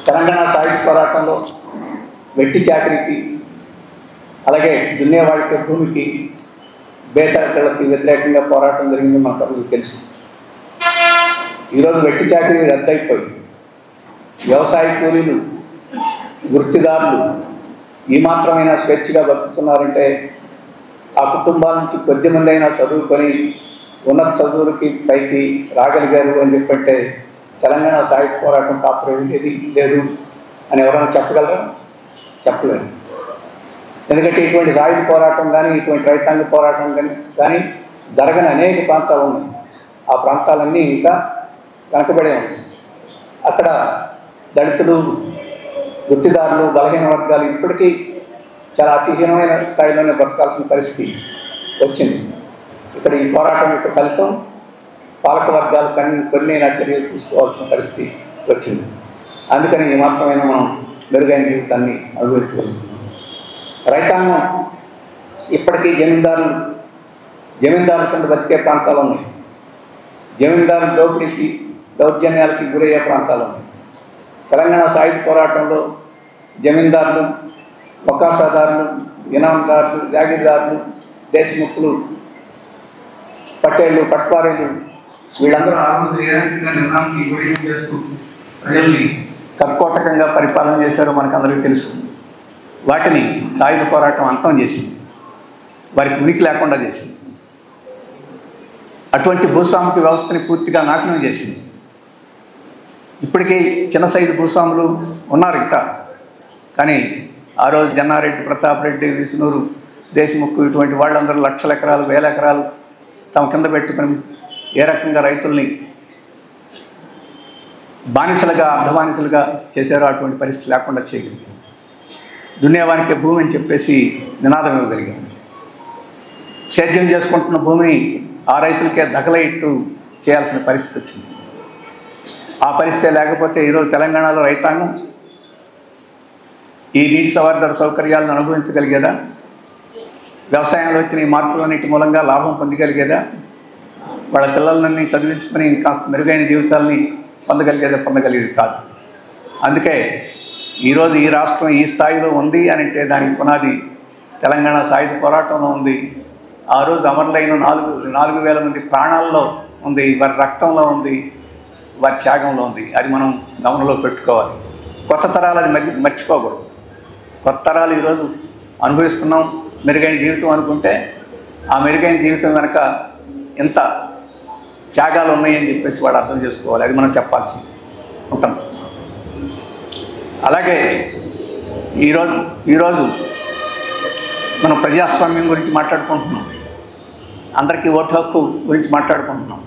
తెలంగాణ సాయుధ పోరాటంలో వెట్టి చాకరీకి, అలాగే దున్నేవాడికి భూమికి, బేతరకళ్ళకి వ్యతిరేకంగా పోరాటం జరిగింది మనకు అందరికీ తెలుసు. ఈరోజు వెట్టి చాకరీ రద్దయిపోయి వ్యవసాయ కూలీలు, వృత్తిదారులు ఈ మాత్రమైనా స్వేచ్ఛగా బతుకుతున్నారంటే ఆ కుటుంబాల నుంచి కొద్దిమంది అయినా చదువుకొని ఉన్నత చదువులకి పైకి రాగలిగారు అని చెప్పంటే తెలంగాణ సాయుధ పోరాటం పాత్ర ఏది లేదు అని ఎవరైనా చెప్పగలరా? చెప్పలేరు. ఎందుకంటే ఇటువంటి సాయుధ పోరాటం కానీ, ఇటువంటి రైతాంగ పోరాటం కానీ జరగని అనేక ప్రాంతాలు ఉన్నాయి. ఆ ప్రాంతాలన్నీ ఇంకా వెనకబడే ఉన్నాయి. అక్కడ దళితులు, వృత్తిదారులు, బలహీన వర్గాలు ఇప్పటికీ చాలా అతిహీనమైన స్థాయిలోనే బతకాల్సిన పరిస్థితి వచ్చింది. ఇక్కడ ఈ పోరాటం యొక్క ఫలితం పాలక వర్గాలు కొన్నైనా చర్యలు తీసుకోవాల్సిన పరిస్థితి వచ్చింది. అందుకని ఈ మాత్రమైనా మనం మెరుగైన జీవితాన్ని అనుభవించగలుగుతున్నాం. రైతాంగం ఇప్పటికీ జమీందారుల కింద బతికే ప్రాంతాలు ఉన్నాయి. జమీందారుల దోపిడీకి, దౌర్జన్యాలకి గురయ్యే ప్రాంతాలు ఉన్నాయి. తెలంగాణ సాయుధ పోరాటంలో జమీందారులు, వకాసాదారులు, ఇనాందారులు, జాగీర్దారులు, దేశముఖులు, పటేళ్ళు, పట్వారీలు వీళ్ళందరూ ఆ రోజు ఏ రకంగా నిర్ణయానికి గురి చేస్తూ ప్రజల్ని కర్కోటకంగా పరిపాలన చేశారో మనకు అందరికీ తెలుసు. వాటిని సాయుధ పోరాటం అంతం చేసింది, వారికి ఉనికి లేకుండా చేసింది. అటువంటి భూస్వామిక వ్యవస్థని పూర్తిగా నాశనం చేసింది. ఇప్పటికీ చిన్న సైజు భూస్వాములు ఉన్నారు ఇంకా, కానీ ఆ రోజు జన్నారెడ్డి, ప్రతాప్ రెడ్డి, విష్ణూరు, దేశముఖ్ ఇటువంటి వాళ్ళందరూ లక్షల ఎకరాలు, వేల ఎకరాలు తమ కింద పెట్టుకుని ఏ రకంగా రైతుల్ని బానిసలుగా, అర్ధబానిసలుగా చేశారో అటువంటి పరిస్థితి లేకుండా చేయగలిగారు. దున్నేవానికే భూమి అని చెప్పేసి నినాదం ఇవ్వగలిగారు. సేద్యం చేసుకుంటున్న భూమిని ఆ రైతులకే దగలయిట్టు చేయాల్సిన పరిస్థితి వచ్చింది. ఆ పరిస్థితి లేకపోతే ఈరోజు తెలంగాణలో రైతాంగం ఈ నీటి సవర్ధర సౌకర్యాలను అనుభవించగలిగేదా? వ్యవసాయంలో వచ్చిన ఈ మార్పులన్నిటి మూలంగా లాభం పొందగలిగేదా? వాళ్ళ పిల్లలన్నీ చదివించుకొని ఇంకా మెరుగైన జీవితాలని పొందగలిగేది కాదు. అందుకే ఈరోజు ఈ రాష్ట్రం ఈ స్థాయిలో ఉంది అని అంటే దానికి పునాది తెలంగాణ సాయుధ పోరాటంలో ఉంది. ఆ రోజు అమరులైన 4,000 మంది ప్రాణాల్లో ఉంది, వారి రక్తంలో ఉంది, వారి త్యాగంలో ఉంది. అది మనం గమనంలో పెట్టుకోవాలి. కొత్త తరాలు అది మర్చిపోకూడదు. కొత్త తరాలు ఈరోజు అనుభవిస్తున్నాం మెరుగైన జీవితం అనుకుంటే ఆ మెరుగైన జీవితం వెనక ఎంత త్యాగాలు ఉన్నాయని చెప్పేసి వాడు అర్థం చేసుకోవాలి. అది మనం చెప్పాల్సి ఉంటాం. అలాగే ఈరోజు మనం ప్రజాస్వామ్యం గురించి మాట్లాడుకుంటున్నాం, అందరికీ ఓటు హక్కు గురించి మాట్లాడుకుంటున్నాం.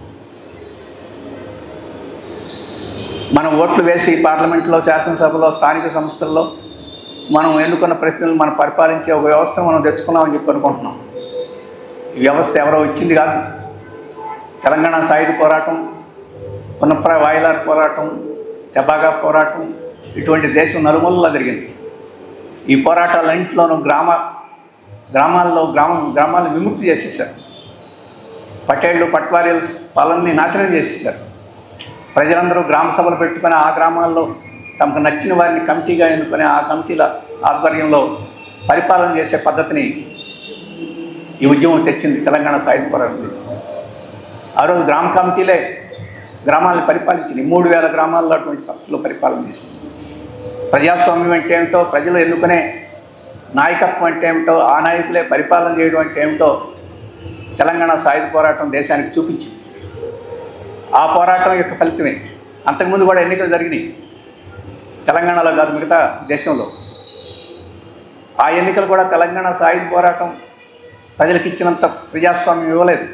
మనం ఓట్లు వేసి పార్లమెంట్లో, శాసనసభలో, స్థానిక సంస్థల్లో మనం ఎన్నుకున్న ప్రతినిధులు మనం పరిపాలించే ఒక వ్యవస్థను మనం తెచ్చుకున్నామని చెప్పి అనుకుంటున్నాం. ఈ వ్యవస్థ ఎవరో ఇచ్చింది కాదు. తెలంగాణ సాయుధ పోరాటం, పునఃప్రాయ వాయిలార్ పోరాటం, తెబాగా పోరాటం ఇటువంటి దేశం నలుమూలలా జరిగింది. ఈ పోరాటాలన్నింటిలోనూ గ్రామాలను విముక్తి చేసేసారు. పటేళ్ళు, పట్వారీల పాలనని నాశనం చేసేసారు. ప్రజలందరూ గ్రామ సభలు పెట్టుకొని ఆ గ్రామాల్లో తమకు నచ్చిన వారిని కమిటీగా ఎన్నుకొని ఆ కమిటీల ఆధ్వర్యంలో పరిపాలన చేసే పద్ధతిని ఈ ఉద్యమం తెచ్చింది. తెలంగాణ సాయుధ పోరాటం తెచ్చింది. ఆ రోజు గ్రామ కమిటీలే గ్రామాలను పరిపాలించింది. 3,000 గ్రామాల్లో అటువంటి పద్ధతిలో పరిపాలన చేసింది. ప్రజాస్వామ్యం అంటే ఏమిటో, ప్రజలు ఎన్నుకునే నాయకత్వం అంటే ఏమిటో, ఆ నాయకులే పరిపాలన చేయడం అంటే ఏమిటో తెలంగాణ సాయుధ పోరాటం దేశానికి చూపించింది. ఆ పోరాటం యొక్క ఫలితమే అంతకుముందు కూడా ఎన్నికలు జరిగినాయి, తెలంగాణలో కాదు మిగతా దేశంలో. ఆ ఎన్నికలు కూడా తెలంగాణ సాయుధ పోరాటం ప్రజలకు ఇచ్చినంత ప్రజాస్వామ్యం ఇవ్వలేదు.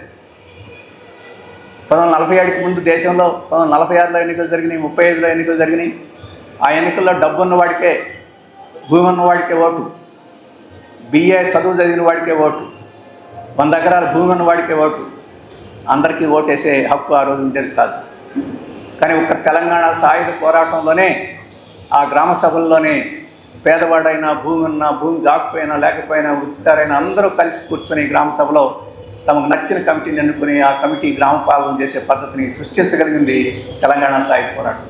1947కి ముందు దేశంలో 1946లో ఎన్నికలు జరిగినాయి, 35లో ఎన్నికలు జరిగినాయి. ఆ ఎన్నికల్లో డబ్బు ఉన్నవాడికే, భూమి ఉన్నవాడికే ఓటు, BA చదువు చదివిన వాడికే ఓటు, 100 ఎకరాల భూమి ఉన్నవాడికే ఓటు, అందరికీ ఓటేసే హక్కు ఆ రోజు ఉండేది కాదు. కానీ ఒక తెలంగాణ సాయుధ పోరాటంలోనే ఆ గ్రామ సభల్లోనే పేదవాడైనా, భూమి ఉన్నా, భూమి దాకపోయినా లేకపోయినా, వృత్తిదారైనా అందరూ కలిసి కూర్చొని గ్రామ సభలో తమకు నచ్చిన కమిటీని ఎన్నుకుని ఆ కమిటీ గ్రామ పాలన చేసే పద్ధతిని సృష్టించగలిగింది తెలంగాణ సాయుధ పోరాటం.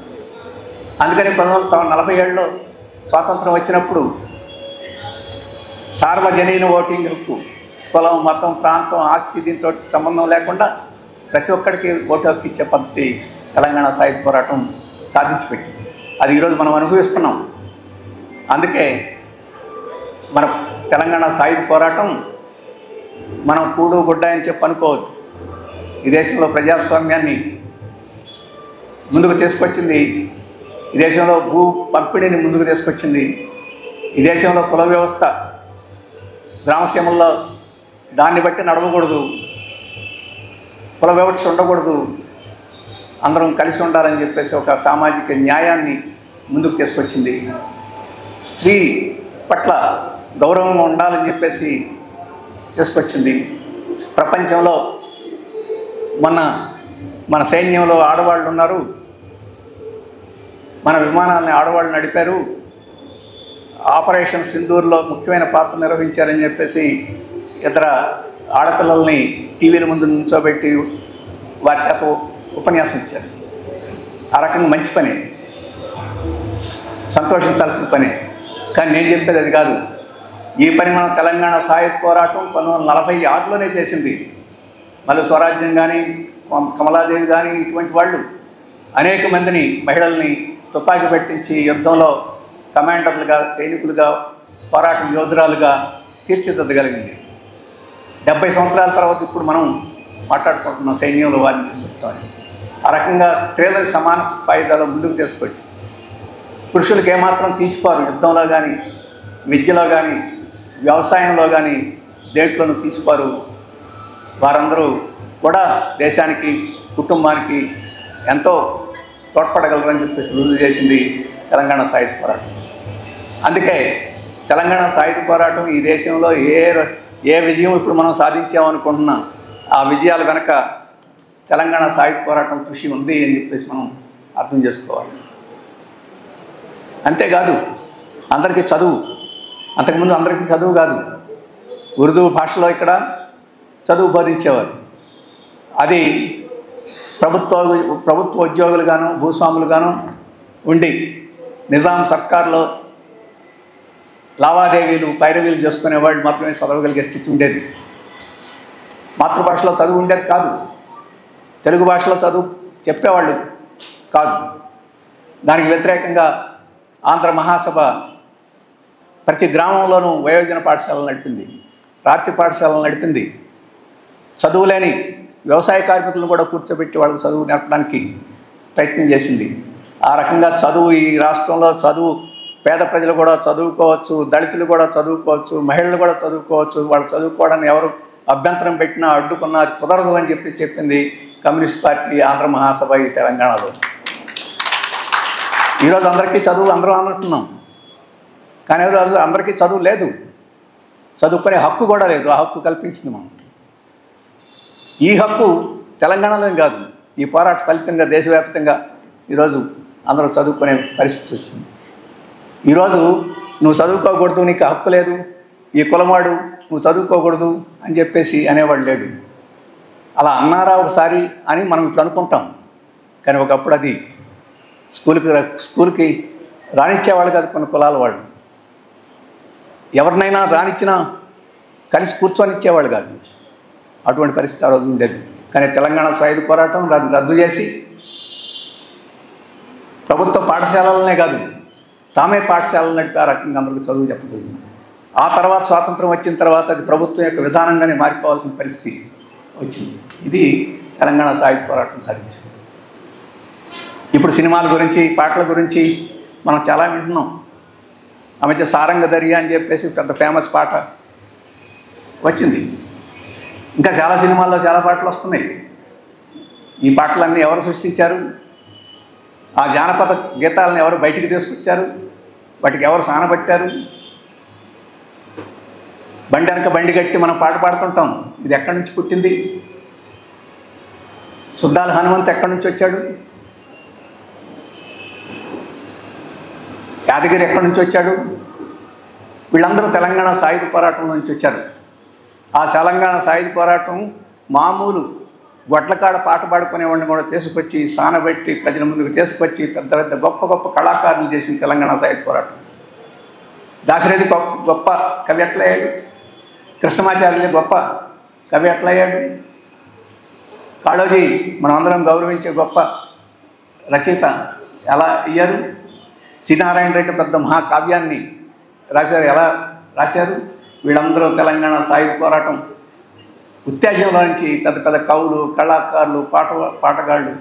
అందుకని 1947లో స్వాతంత్రం వచ్చినప్పుడు సార్వజనీన ఓటింగ్ హక్కు, కులం, మతం, ప్రాంతం, ఆస్తి దీంతో సంబంధం లేకుండా ప్రతి ఒక్కరికి ఓటు హక్కు ఇచ్చే పద్ధతి తెలంగాణ సాయుధ పోరాటం సాధించి పెట్టింది. అది ఈరోజు మనం అనుభవిస్తున్నాం. అందుకే మన తెలంగాణ సాయుధ పోరాటం మనం కూడు గుడ్డ అని చెప్పి అనుకోవద్దు. ఈ దేశంలో ప్రజాస్వామ్యాన్ని ముందుకు తీసుకొచ్చింది, ఈ దేశంలో భూ పంపిణీని ముందుకు తీసుకొచ్చింది, ఈ దేశంలో కుల వ్యవస్థ గ్రామసీమల్లో దాన్ని బట్టి నడవకూడదు, కుల వ్యవస్థ ఉండకూడదు, అందరం కలిసి ఉండాలని చెప్పేసి ఒక సామాజిక న్యాయాన్ని ముందుకు తీసుకొచ్చింది. స్త్రీ పట్ల గౌరవంగా ఉండాలని చెప్పేసి తీసుకొచ్చింది. ప్రపంచంలో మన సైన్యంలో ఆడవాళ్ళు ఉన్నారు, మన విమానాలని ఆడవాళ్ళు నడిపారు, ఆపరేషన్ సింధూర్లో ముఖ్యమైన పాత్ర నిర్వహించారని చెప్పేసి ఇతర ఆడపిల్లల్ని టీవీల ముందు నుంచోబెట్టి వారి చేత ఉపన్యాసం ఇచ్చారు. ఆ రకంగా మంచి పని, సంతోషించాల్సిన పని. కానీ నేను చెప్పేది అది కాదు. ఈ పని మనం తెలంగాణ సాయుధ పోరాటం 1946లోనే చేసింది. మళ్ళీ స్వరాజ్యం కానీ, కమలాదేవి కానీ ఇటువంటి వాళ్ళు అనేక మందిని, మహిళల్ని తుపాకీ పెట్టించి యుద్ధంలో కమాండర్లుగా, సైనికులుగా, పోరాట యోధురాలుగా తీర్చిదిద్దగలిగింది. 70 సంవత్సరాల తర్వాత ఇప్పుడు మనం మాట్లాడుకుంటున్నాం సైన్యంలో వారిని తీసుకొచ్చామని. ఆ రకంగా స్త్రీలకు సమాన ఫాయిదాలో ముందుకు తీసుకొచ్చి పురుషులకు ఏమాత్రం తీసిపారు. యుద్ధంలో కానీ, విద్యలో కానీ, వ్యవసాయంలో కానీ దేంట్లోనూ తీసిపారు. వారందరూ కూడా దేశానికి, కుటుంబానికి ఎంతో తోడ్పడగలరని చెప్పేసి రుజువు చేసింది తెలంగాణ సాయుధ పోరాటం. అందుకే తెలంగాణ సాయుధ పోరాటం ఈ దేశంలో ఏ విజయం ఇప్పుడు మనం సాధించామనుకుంటున్నాం, ఆ విజయాల వెనక తెలంగాణ సాయుధ పోరాటం కృషి ఉంది అని చెప్పేసి మనం అర్థం చేసుకోవాలి. అంతేకాదు అందరికీ చదువు, అంతకుముందు అందరికీ చదువు కాదు, ఉర్దూ భాషలో ఇక్కడ చదువు బోధించేవారు. అది ప్రభుత్వ ఉద్యోగులుగాను, భూస్వాములుగాను ఉండి నిజాం సర్కార్లో లావాదేవీలు, పైరవీలు చేసుకునే వాళ్ళు మాత్రమే చదవగలిగే స్థితి ఉండేది. మాతృభాషలో చదువు ఉండేది కాదు, తెలుగు భాషలో చదువు చెప్పేవాళ్ళు కాదు. దానికి వ్యతిరేకంగా ఆంధ్ర మహాసభ ప్రతి గ్రామంలోనూ వయోజన పాఠశాలలు నడిపింది, రాత్రి పాఠశాలలు నడిపింది. చదువులేని వ్యవసాయ కార్మికులను కూడా కూర్చోబెట్టి వాళ్ళకు చదువు నేర్పడానికి ప్రయత్నం చేసింది. ఆ రకంగా చదువు ఈ రాష్ట్రంలో చదువు పేద ప్రజలు కూడా చదువుకోవచ్చు, దళితులు కూడా చదువుకోవచ్చు, మహిళలు కూడా చదువుకోవచ్చు. వాళ్ళు చదువుకోవడానికి ఎవరు అభ్యంతరం పెట్టినా అడ్డుకున్నా అది కుదరదు అని చెప్పింది కమ్యూనిస్ట్ పార్టీ ఆంధ్ర మహాసభ ఈ తెలంగాణలో. ఈరోజు అందరికీ చదువు అందరూ అనుకుంటున్నాం, కానీ ఈరోజు అందరికీ చదువు లేదు, చదువుకునే హక్కు కూడా లేదు. ఆ హక్కు కల్పించింది మనం. ఈ హక్కు తెలంగాణలో కాదు, ఈ పోరాట ఫలితంగా దేశవ్యాప్తంగా ఈరోజు అందరూ చదువుకునే పరిస్థితి వచ్చింది. ఈరోజు నువ్వు చదువుకోకూడదు, నీకు హక్కు లేదు, ఈ కులమాడు నువ్వు చదువుకోకూడదు అని చెప్పేసి అనేవాడు లేడు. అలా ఒకసారి అని మనం ఇప్పుడు అనుకుంటాం, కానీ ఒకప్పుడు అది స్కూల్కి రానిచ్చేవాళ్ళు కాదు కొన్ని కులాల వాళ్ళు. ఎవరినైనా రానిచ్చినా కలిసి కూర్చొని ఇచ్చేవాళ్ళు కాదు. అటువంటి పరిస్థితి ఆ రోజు ఉండేది. కానీ తెలంగాణ సాయుధ పోరాటం రద్దు చేసి ప్రభుత్వ పాఠశాలలనే కాదు, తామే పాఠశాలలు నడిపి ఆ రకంగా అందరికీ చదువు చెప్పగలిగింది. ఆ తర్వాత స్వాతంత్రం వచ్చిన తర్వాత అది ప్రభుత్వం యొక్క విధానంగానే మారిపోవాల్సిన పరిస్థితి వచ్చింది. ఇది తెలంగాణ సాయుధ పోరాటం సాధించింది. ఇప్పుడు సినిమాల గురించి, పాటల గురించి మనం చాలా వింటున్నాం. ఆ మధ్య సారంగ దర్యా అని చెప్పేసి పెద్ద ఫేమస్ పాట వచ్చింది. ఇంకా చాలా సినిమాల్లో చాలా పాటలు వస్తున్నాయి. ఈ పాటలన్నీ ఎవరు సృష్టించారు? ఆ జానపద గీతాలను ఎవరు బయటికి తీసుకొచ్చారు? వాటికి ఎవరు సానబట్టారు? బండి వెనక బండి కట్టి మనం పాట పాడుతుంటాం. ఇది ఎక్కడి నుంచి పుట్టింది? సుద్దాల హనుమంత్ ఎక్కడి నుంచి వచ్చాడు? యాదగిరి ఎక్కడి నుంచి వచ్చాడు? వీళ్ళందరూ తెలంగాణ సాయుధ పోరాటం నుంచి వచ్చారు. ఆ తెలంగాణ సాయుధ పోరాటం మామూలు గొడ్లకాడ పాట పాడుకునేవాడిని కూడా తీసుకొచ్చి సానబెట్టి ప్రజల ముందుకు తీసుకొచ్చి పెద్ద పెద్ద గొప్ప గొప్ప కళాకారులు చేసిన తెలంగాణ సాహిత్య పోరాటం. దాశరథి గొప్ప కవి ఎట్లయ్యాడు, కృష్ణమాచార్యులు గొప్ప కవి ఎట్లయ్యాడు, కాళోజీ మనం అందరం గౌరవించే గొప్ప రచయిత ఎలా అయ్యారు, శ్రీనారాయణ రెడ్డి పెద్ద మహాకావ్యాన్ని రాశారు ఎలా రాశారు. వీళ్ళందరూ తెలంగాణ సాయుధ పోరాటం ఉత్తేజంలో నుంచి పెద్ద పెద్ద కవులు, కళాకారులు, పాటగాళ్ళు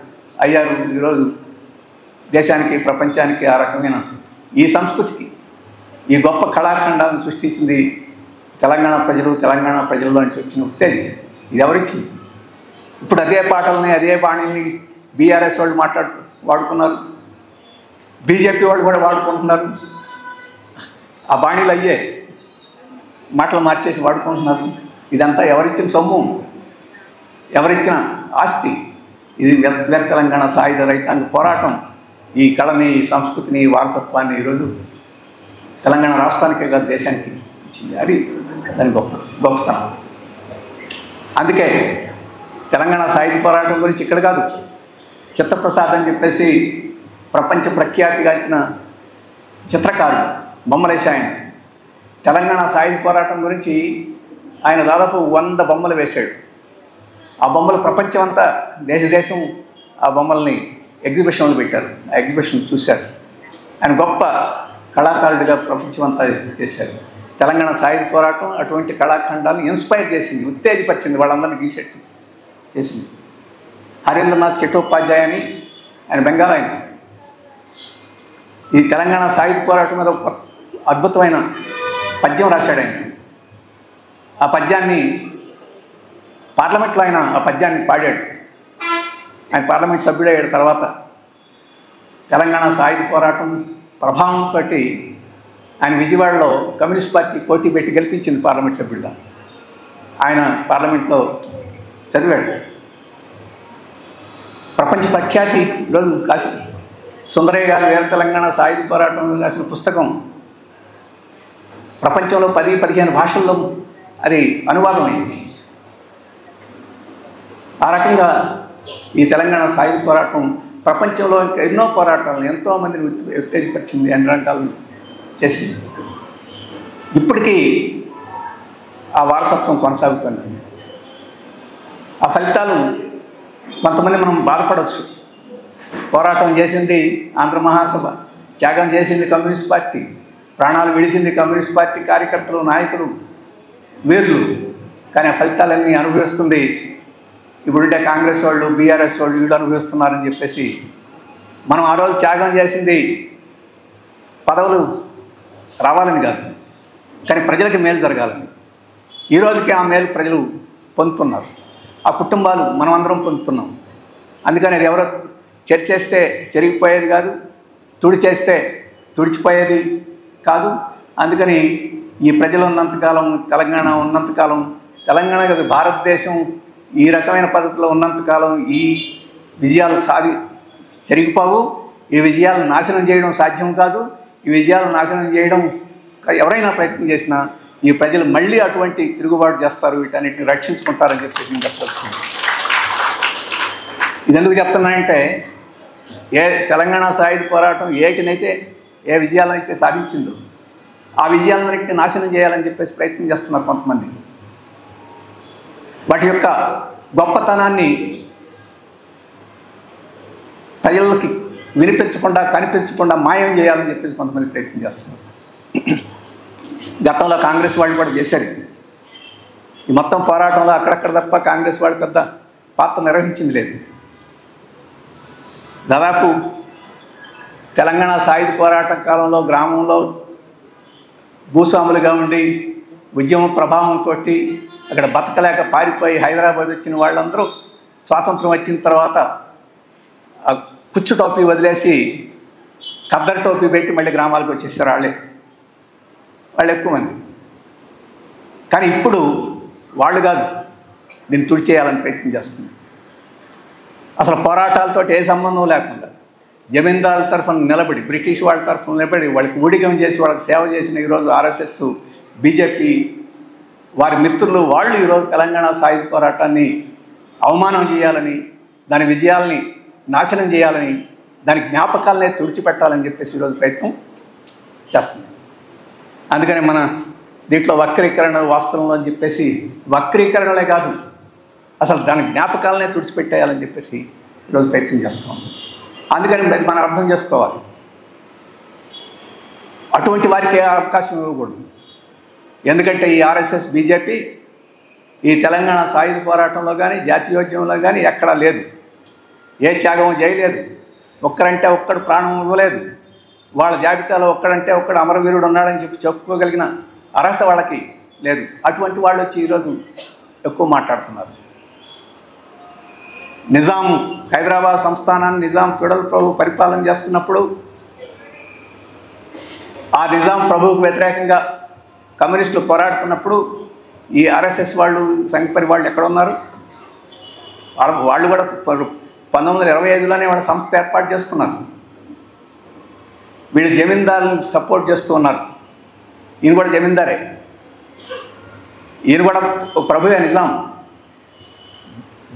అయ్యారు. ఈరోజు దేశానికి, ప్రపంచానికి ఆ రకమైన ఈ సంస్కృతికి, ఈ గొప్ప కళాఖండాలను సృష్టించింది తెలంగాణ ప్రజలు, తెలంగాణ ప్రజల్లో నుంచి వచ్చిన ఉత్తేజం. ఇది ఎవరిచ్చింది? ఇప్పుడు అదే పాటల్ని, అదే బాణీల్ని బీఆర్ఎస్ వాళ్ళు వాడుకున్నారు, బీజేపీ వాళ్ళు కూడా వాడుకుంటున్నారు. ఆ బాణీలు అయ్యే మాటలు మార్చేసి వాడుకుంటున్నారు. ఇదంతా ఎవరిచ్చిన సొమ్ము, ఎవరిచ్చిన ఆస్తి? ఇది తెలంగాణ సాయుధ రైతాంగ పోరాటం ఈ కళని, ఈ సంస్కృతిని, ఈ వారసత్వాన్ని ఈరోజు తెలంగాణ రాష్ట్రానికే కాదు దేశానికి ఇచ్చింది. అది దాని గొప్పతనం. అందుకే తెలంగాణ సాయుధ పోరాటం గురించి ఇక్కడ కాదు, చిత్తప్రసాద్ అని చెప్పేసి ప్రపంచ ప్రఖ్యాతిగాంచిన చిత్రకారుడు, బొమ్మలేసి ఆయన తెలంగాణ సాయుధ పోరాటం గురించి ఆయన దాదాపు 100 బొమ్మలు వేశాడు. ఆ బొమ్మలు ప్రపంచం అంతా, దేశం ఆ బొమ్మల్ని ఎగ్జిబిషన్లు పెట్టారు. ఆ ఎగ్జిబిషన్ చూశారు. ఆయన గొప్ప కళాకారుడిగా ప్రపంచం అంతా చేశారు. తెలంగాణ సాయుధ పోరాటం అటువంటి కళాఖండాలను ఇన్స్పైర్ చేసింది, ఉత్తేజపరిచింది, వాళ్ళందరినీ గీసేట్టు చేసింది. హరీంద్రనాథ్ చట్టోపాధ్యాయ అని ఆయన బెంగాల్ ఆయన ఈ తెలంగాణ సాయుధ పోరాటం మీద ఒక అద్భుతమైన పద్యం రాశాడు ఆయన. ఆ పద్యాన్ని పార్లమెంట్లో ఆయన ఆ పద్యాన్ని పాడాడు. ఆయన పార్లమెంట్ సభ్యుడయ్యాడు. తర్వాత తెలంగాణ సాయుధ పోరాటం ప్రభావంతో ఆయన విజయవాడలో కమ్యూనిస్ట్ పార్టీ పోటీ పెట్టి గెలిపించింది పార్లమెంట్ సభ్యుడిగా. ఆయన పార్లమెంట్లో చదివాడు. ప్రపంచ ప్రఖ్యాతి ఈరోజు కాసి సుందరయ్య గారు వీర తెలంగాణ సాయుధ పోరాటం రాసిన పుస్తకం ప్రపంచంలో 10-15 భాషల్లో అది అనువాదం అయింది. ఆ రకంగా ఈ తెలంగాణ సాయుధ పోరాటం ప్రపంచంలో ఇంకా ఎన్నో పోరాటాలను, ఎంతోమందిని ఉత్తేజపరిచింది, అన్ని రకాలను చేసింది. ఇప్పటికీ ఆ వారసత్వం కొనసాగుతుంది. ఆ ఫలితాలు కొంతమంది మనం బాధపడవచ్చు. పోరాటం చేసింది ఆంధ్ర మహాసభ, త్యాగం చేసింది కమ్యూనిస్ట్ పార్టీ, ప్రాణాలు విడిచింది కమ్యూనిస్ట్ పార్టీ కార్యకర్తలు, నాయకులు, వీరులు. కానీ ఆ ఫలితాలన్నీ అనుభవిస్తుంది ఇప్పుడుంటే కాంగ్రెస్ వాళ్ళు, బీఆర్ఎస్ వాళ్ళు, వీళ్ళు అనుభవిస్తున్నారని చెప్పేసి మనం ఆ రోజు త్యాగం చేసింది పదవులు రావాలని కాదు, కానీ ప్రజలకి మేలు జరగాలని. ఈరోజుకి ఆ మేలు ప్రజలు పొందుతున్నారు, ఆ కుటుంబాలు మనం అందరం పొందుతున్నాం. అందుకని అది ఎవరో చేస్తే చెరిగిపోయేది కాదు, తుడిచేస్తే తుడిచిపోయేది కాదు. అందుకని ఈ ప్రజలు ఉన్నంతకాలం, తెలంగాణ ఉన్నంతకాలం, తెలంగాణ కాదు భారతదేశం ఈ రకమైన పద్ధతిలో ఉన్నంతకాలం ఈ విజయాలు చెరిగిపోవు. ఈ విజయాలను నాశనం చేయడం సాధ్యం కాదు. ఈ విజయాలను నాశనం చేయడం ఎవరైనా ప్రయత్నం చేసినా ఈ ప్రజలు మళ్ళీ అటువంటి తిరుగుబాటు చేస్తారు, వీటన్నిటిని రక్షించుకుంటారని చెప్పేసి నేను చెప్పాల్సింది. ఇది ఎందుకు చెప్తున్నానంటే, తెలంగాణ సాయుధ పోరాటం ఏ విజయాలనైతే సాధించిందో ఆ విజయాలన్నింటినీ నాశనం చేయాలని చెప్పేసి ప్రయత్నం చేస్తున్నారు కొంతమంది. వాటి యొక్క గొప్పతనాన్ని ప్రజలకి వినిపించకుండా, కనిపించకుండా మాయం చేయాలని చెప్పేసి కొంతమంది ప్రయత్నం చేస్తున్నారు. గతంలో కాంగ్రెస్ వాళ్ళు కూడా చేశారు. ఈ మొత్తం పోరాటంలో అక్కడక్కడ తప్ప కాంగ్రెస్ వాళ్ళు పెద్ద పాత్ర నిర్వహించింది లేదు. దాదాపు తెలంగాణ సాయుధ పోరాట కాలంలో గ్రామంలో భూస్వాములుగా ఉండి ఉద్యమ ప్రభావంతో అక్కడ బతకలేక పారిపోయి హైదరాబాద్ వచ్చిన వాళ్ళందరూ స్వాతంత్రం వచ్చిన తర్వాత ఆ కుచ్చు టోపీ వదిలేసి ఖద్దరు టోపీ పెట్టి మళ్ళీ గ్రామాలకు వచ్చేసారు. వాళ్ళు ఎక్కువ మంది. కానీ ఇప్పుడు వాళ్ళు కాదు దీన్ని తుడిచేయాలని ప్రయత్నం చేస్తుంది. అసలు పోరాటాలతో ఏ సంబంధం లేకుండా జమీందారుల తరఫున నిలబడి, బ్రిటిష్ వాళ్ళ తరఫున నిలబడి వాళ్ళకి ఊడిగం చేసి వాళ్ళకి సేవ చేసిన ఈరోజు ఆర్ఎస్ఎస్, బీజేపీ వారి మిత్రులు వాళ్ళు ఈరోజు తెలంగాణ సాయుధ పోరాటాన్ని అవమానం చేయాలని, దాని విజయాలని నాశనం చేయాలని, దాని జ్ఞాపకాలనే తుడిచిపెట్టాలని చెప్పేసి ఈరోజు ప్రయత్నం చేస్తుంది. అందుకని మన దీంట్లో వక్రీకరణ వాస్తవంలో అని చెప్పేసి వక్రీకరణలే కాదు, అసలు దాని జ్ఞాపకాలనే తుడిచిపెట్టేయాలని చెప్పేసి ఈరోజు ప్రయత్నం చేస్తాం. అందుకని అది మనం అర్థం చేసుకోవాలి. అటువంటి వారికి ఏ అవకాశం ఇవ్వకూడదు. ఎందుకంటే ఈ ఆర్ఎస్ఎస్, బీజేపీ ఈ తెలంగాణ సాయుధ పోరాటంలో కానీ జాతీయోద్యమంలో కానీ ఎక్కడా లేదు. ఏ త్యాగం చేయలేదు. ఒక్కరంటే ఒక్కడు ప్రాణం ఇవ్వలేదు. వాళ్ళ జాబితాలో ఒక్కడంటే ఒక్కడు అమరవీరుడు ఉన్నాడని చెప్పి చెప్పుకోగలిగిన అర్హత వాళ్ళకి లేదు. అటువంటి వాళ్ళు వచ్చి ఈరోజు ఎక్కువ మాట్లాడుతున్నారు. నిజాం హైదరాబాద్ సంస్థానాన్ని నిజాం ఫెడరల్ ప్రభు పరిపాలన చేస్తున్నప్పుడు ఆ నిజాం ప్రభువుకు వ్యతిరేకంగా కమ్యూనిస్టులు పోరాడుతున్నప్పుడు ఈ ఆర్ఎస్ఎస్ వాళ్ళు, సంఘపరి వాళ్ళు ఎక్కడ ఉన్నారు? వాళ్ళు కూడా 1925లోనే వాళ్ళ సంస్థ ఏర్పాటు చేసుకున్నారు. వీళ్ళు జమీందారులను సపోర్ట్ చేస్తూ ఉన్నారు. ఈయన కూడా జమీందారే, ఈయన కూడా ప్రభువే నిజాం.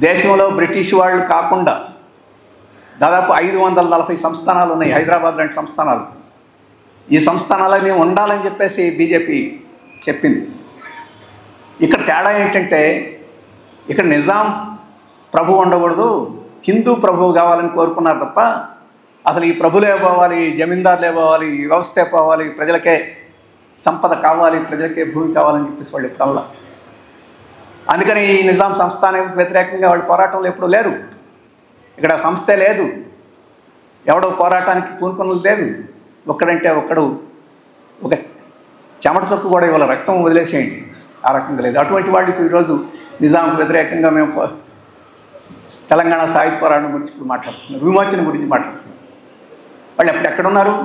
దేశంలో బ్రిటిష్ వాళ్ళు కాకుండా దాదాపు 540 సంస్థానాలు ఉన్నాయి, హైదరాబాద్ లాంటి సంస్థానాలు. ఈ సంస్థానాలని ఉండాలని చెప్పేసి బీజేపీ చెప్పింది. ఇక్కడ తేడా ఏంటంటే ఇక్కడ నిజాం ప్రభువు ఉండకూడదు, హిందూ ప్రభువు కావాలని కోరుకున్నారు తప్ప అసలు ఈ ప్రభులే పోవాలి, జమీందారులే పోవాలి, ఈ వ్యవస్థే పోవాలి, ప్రజలకే సంపద కావాలి, ప్రజలకే భూమి కావాలని చెప్పేసి వాళ్ళు కళ్ళ. అందుకని ఈ నిజాం సంస్థానానికి వ్యతిరేకంగా వాళ్ళు పోరాటంలో ఎప్పుడూ లేరు. ఇక్కడ సంస్థే లేదు, ఎవడో పోరాటానికి పూనుకున్నది లేదు. ఒక్కడంటే ఒక్కడు ఒక చెమట చొక్కు కూడా ఇవాళ రక్తం వదిలేసేయండి, ఆ రకంగా లేదు. అటువంటి వాళ్ళకి ఈరోజు నిజాంకు వ్యతిరేకంగా మేము తెలంగాణ సాయుధ పోరాటం గురించి ఇప్పుడు మాట్లాడుతున్నాం, విమోచన గురించి మాట్లాడుతున్నాం. వాళ్ళు ఎప్పుడు ఎక్కడున్నారు?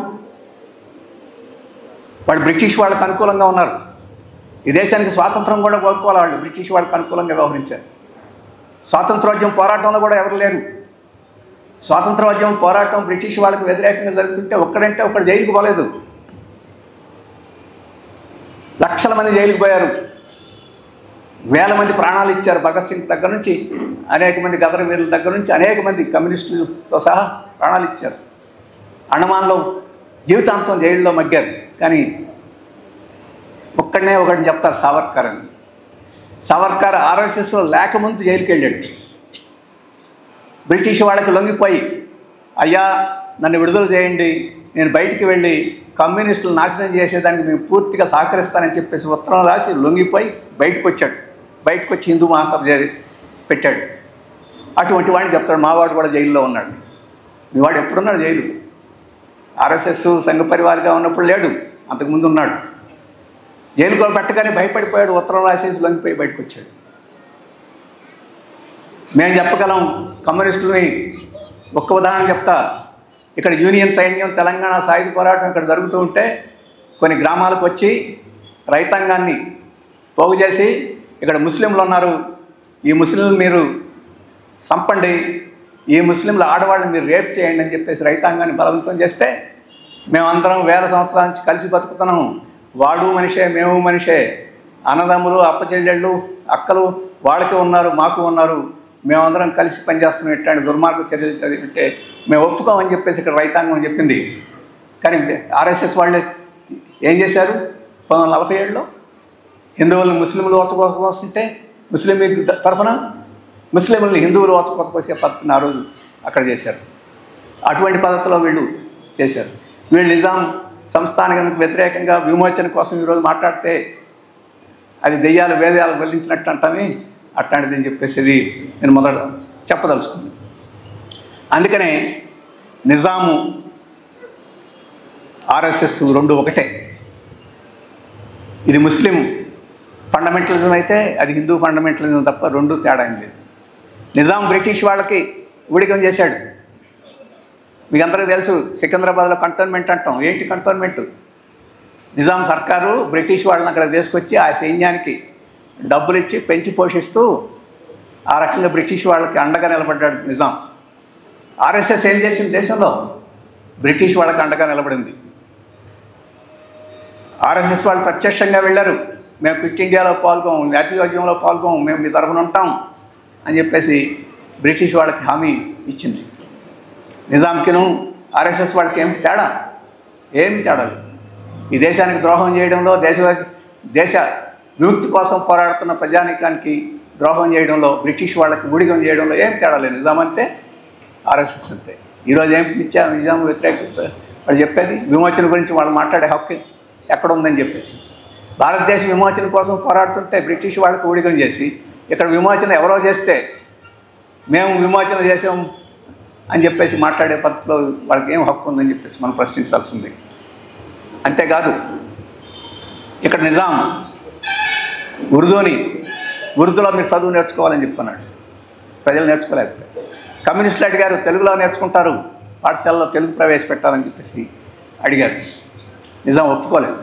వాళ్ళు బ్రిటిష్ వాళ్ళకు అనుకూలంగా ఉన్నారు. ఈ దేశానికి స్వాతంత్రం కూడా కోరుకోవాలి. వాళ్ళు బ్రిటిష్ వాళ్ళకు అనుకూలంగా వ్యవహరించారు. స్వాతంత్రోద్యమం పోరాటంలో కూడా ఎవరు లేరు. స్వాతంత్రోద్యమం పోరాటం బ్రిటిష్ వాళ్ళకు వ్యతిరేకంగా జరుగుతుంటే ఒక్కడంటే ఒక్కడు జైలుకు పోలేదు. లక్షల మంది జైలుకు పోయారు, వేల మంది ప్రాణాలు ఇచ్చారు. భగత్ సింగ్ దగ్గర నుంచి అనేక మంది గదర్ వీరుల దగ్గర నుంచి అనేక మంది కమ్యూనిస్టులతో సహా ప్రాణాలు ఇచ్చారు. అండమాన్లో జీవితాంతం జైల్లో మగ్గారు. కానీ ఒక్కడనే ఒకటి చెప్తారు, సావర్కర్ అని. సావర్కర్ ఆర్ఎస్ఎస్లో లేకముందు జైలుకి వెళ్ళాడు. బ్రిటిష్ వాళ్ళకి లొంగిపోయి, అయ్యా నన్ను విడుదల చేయండి, నేను బయటికి వెళ్ళి కమ్యూనిస్టులు నాశనం చేసేదానికి మేము పూర్తిగా సహకరిస్తానని చెప్పేసి ఉత్తరం రాసి లొంగిపోయి బయటకు వచ్చాడు. బయటకు వచ్చి హిందూ మహాసభ పెట్టాడు. అటువంటి వాడిని చెప్తాడు, మావాడు కూడా జైల్లో ఉన్నాడు. మీ వాడు ఎప్పుడున్నాడు జైలు? ఆర్ఎస్ఎస్ సంఘ పరివారిగా ఉన్నప్పుడు లేడు, అంతకుముందు ఉన్నాడు. జైలులో పెట్టగానే భయపడిపోయాడు, ఉత్తరం రాసేసి లొంగిపోయి బయటకు వచ్చాడు. మేము చెప్పగలం కమ్యూనిస్టులని. ఒక్క ఉదాహరణ చెప్తా. ఇక్కడ యూనియన్ సైన్యం తెలంగాణ సాయుధ పోరాటం ఇక్కడ జరుగుతూ ఉంటే కొన్ని గ్రామాలకు వచ్చి రైతాంగాన్ని పోగు చేసి, ఇక్కడ ముస్లింలు ఉన్నారు, ఈ ముస్లింలు మీరు చంపండి, ఈ ముస్లింల ఆడవాళ్ళని మీరు రేప్ చేయండి అని చెప్పేసి రైతాంగాన్ని బలవంతం చేస్తే, మేమందరం వేల సంవత్సరాల నుంచి కలిసి బతుకుతున్నాం, వాడు మనిషే మేము మనిషే, అన్నదమ్ములు అప్పచెల్లెళ్ళు అక్కలు వాళ్ళకే ఉన్నారు మాకు ఉన్నారు, మేమందరం కలిసి పనిచేస్తున్నాం, ఇట్లాంటి దుర్మార్గ చర్యలు చదివితే మేము ఒప్పుకోమని చెప్పేసి ఇక్కడ రైతాంగం చెప్పింది. కానీ ఆర్ఎస్ఎస్ వాళ్ళు ఏం చేశారు? 1947లో హిందువులను ముస్లింలు ఓచకోసుకుంటే ముస్లిం లీగ్ తరఫున ముస్లింలను హిందువులు ఓచకోసే పద్ధతిని ఆ రోజు అక్కడ చేశారు. అటువంటి పద్ధతిలో వీళ్ళు చేశారు. వీళ్ళు నిజాం సంస్థానానికి వ్యతిరేకంగా విమోచన కోసం ఈరోజు మాట్లాడితే అది దెయ్యాలు వేదాలు వెల్లించినట్టు అంటామే, అట్లాంటిది అని చెప్పేసి నేను మొదట చెప్పదలుచుకున్నాను. అందుకనే నిజాము ఆర్ఎస్ఎస్ రెండు ఒకటే. ఇది ముస్లిం ఫండమెంటలిజం అయితే అది హిందూ ఫండమెంటలిజం తప్ప రెండు తేడా ఏం లేదు. నిజాం బ్రిటిష్ వాళ్ళకి ఊడికం చేశాడు. మీకు అందరికీ తెలుసు, సికింద్రాబాద్లో కంటోన్మెంట్ అంటాం. ఏంటి కంటోన్మెంట్? నిజాం సర్కారు బ్రిటిష్ వాళ్ళని అక్కడ తీసుకొచ్చి ఆ సైన్యానికి డబ్బులు ఇచ్చి పెంచి పోషిస్తూ ఆ రకంగా బ్రిటిష్ వాళ్ళకి అండగా నిలబడ్డాడు నిజాం. ఆర్ఎస్ఎస్ ఏం చేసింది? దేశంలో బ్రిటిష్ వాళ్ళకి అండగా నిలబడింది. ఆర్ఎస్ఎస్ వాళ్ళు ప్రత్యక్షంగా వెళ్ళారు, మేము క్విట్ ఇండియాలో పాల్గొం, జాతీయోద్యమంలో పాల్గొం, మేము మీ తరఫున ఉంటాం, అని చెప్పేసి బ్రిటిష్ వాళ్ళకి హామీ ఇచ్చింది. నిజాంకిను ఆర్ఎస్ఎస్ వాళ్ళకి ఏమి తేడా? ఏమి తేడా లేదు. ఈ దేశానికి ద్రోహం చేయడంలో, దేశ విముక్తి కోసం పోరాడుతున్న ప్రజానీకానికి ద్రోహం చేయడంలో, బ్రిటిష్ వాళ్ళకి ఊడిగం చేయడంలో ఏం తేడా లేదు. నిజాం అంతే, ఆర్ఎస్ఎస్ అంతే. ఈరోజు ఏం నిజాం వ్యతిరేకత వాళ్ళు చెప్పేది? విమోచన గురించి వాళ్ళు మాట్లాడే హక్కు ఎక్కడుందని చెప్పేసి. భారతదేశ విమోచన కోసం పోరాడుతుంటే బ్రిటిష్ వాళ్ళకి ఊడిగం చేసి, ఇక్కడ విమోచన ఎవరో చేస్తే మేము విమోచన చేసాం అని చెప్పేసి మాట్లాడే పద్ధతిలో వాళ్ళకి ఏం హక్కు ఉందని చెప్పేసి మనం ప్రశ్నించాల్సింది. అంతేకాదు, ఇక్కడ నిజాం ఉర్దూలో మీరు చదువు నేర్చుకోవాలని చెప్పన్నాడు. ప్రజలు నేర్చుకోలేకపోయారు. కమ్యూనిస్టులు అడిగారు, తెలుగులో నేర్చుకుంటారు, పాఠశాలలో తెలుగు ప్రవేశపెట్టాలని చెప్పేసి అడిగారు. నిజాం ఒప్పుకోలేదు.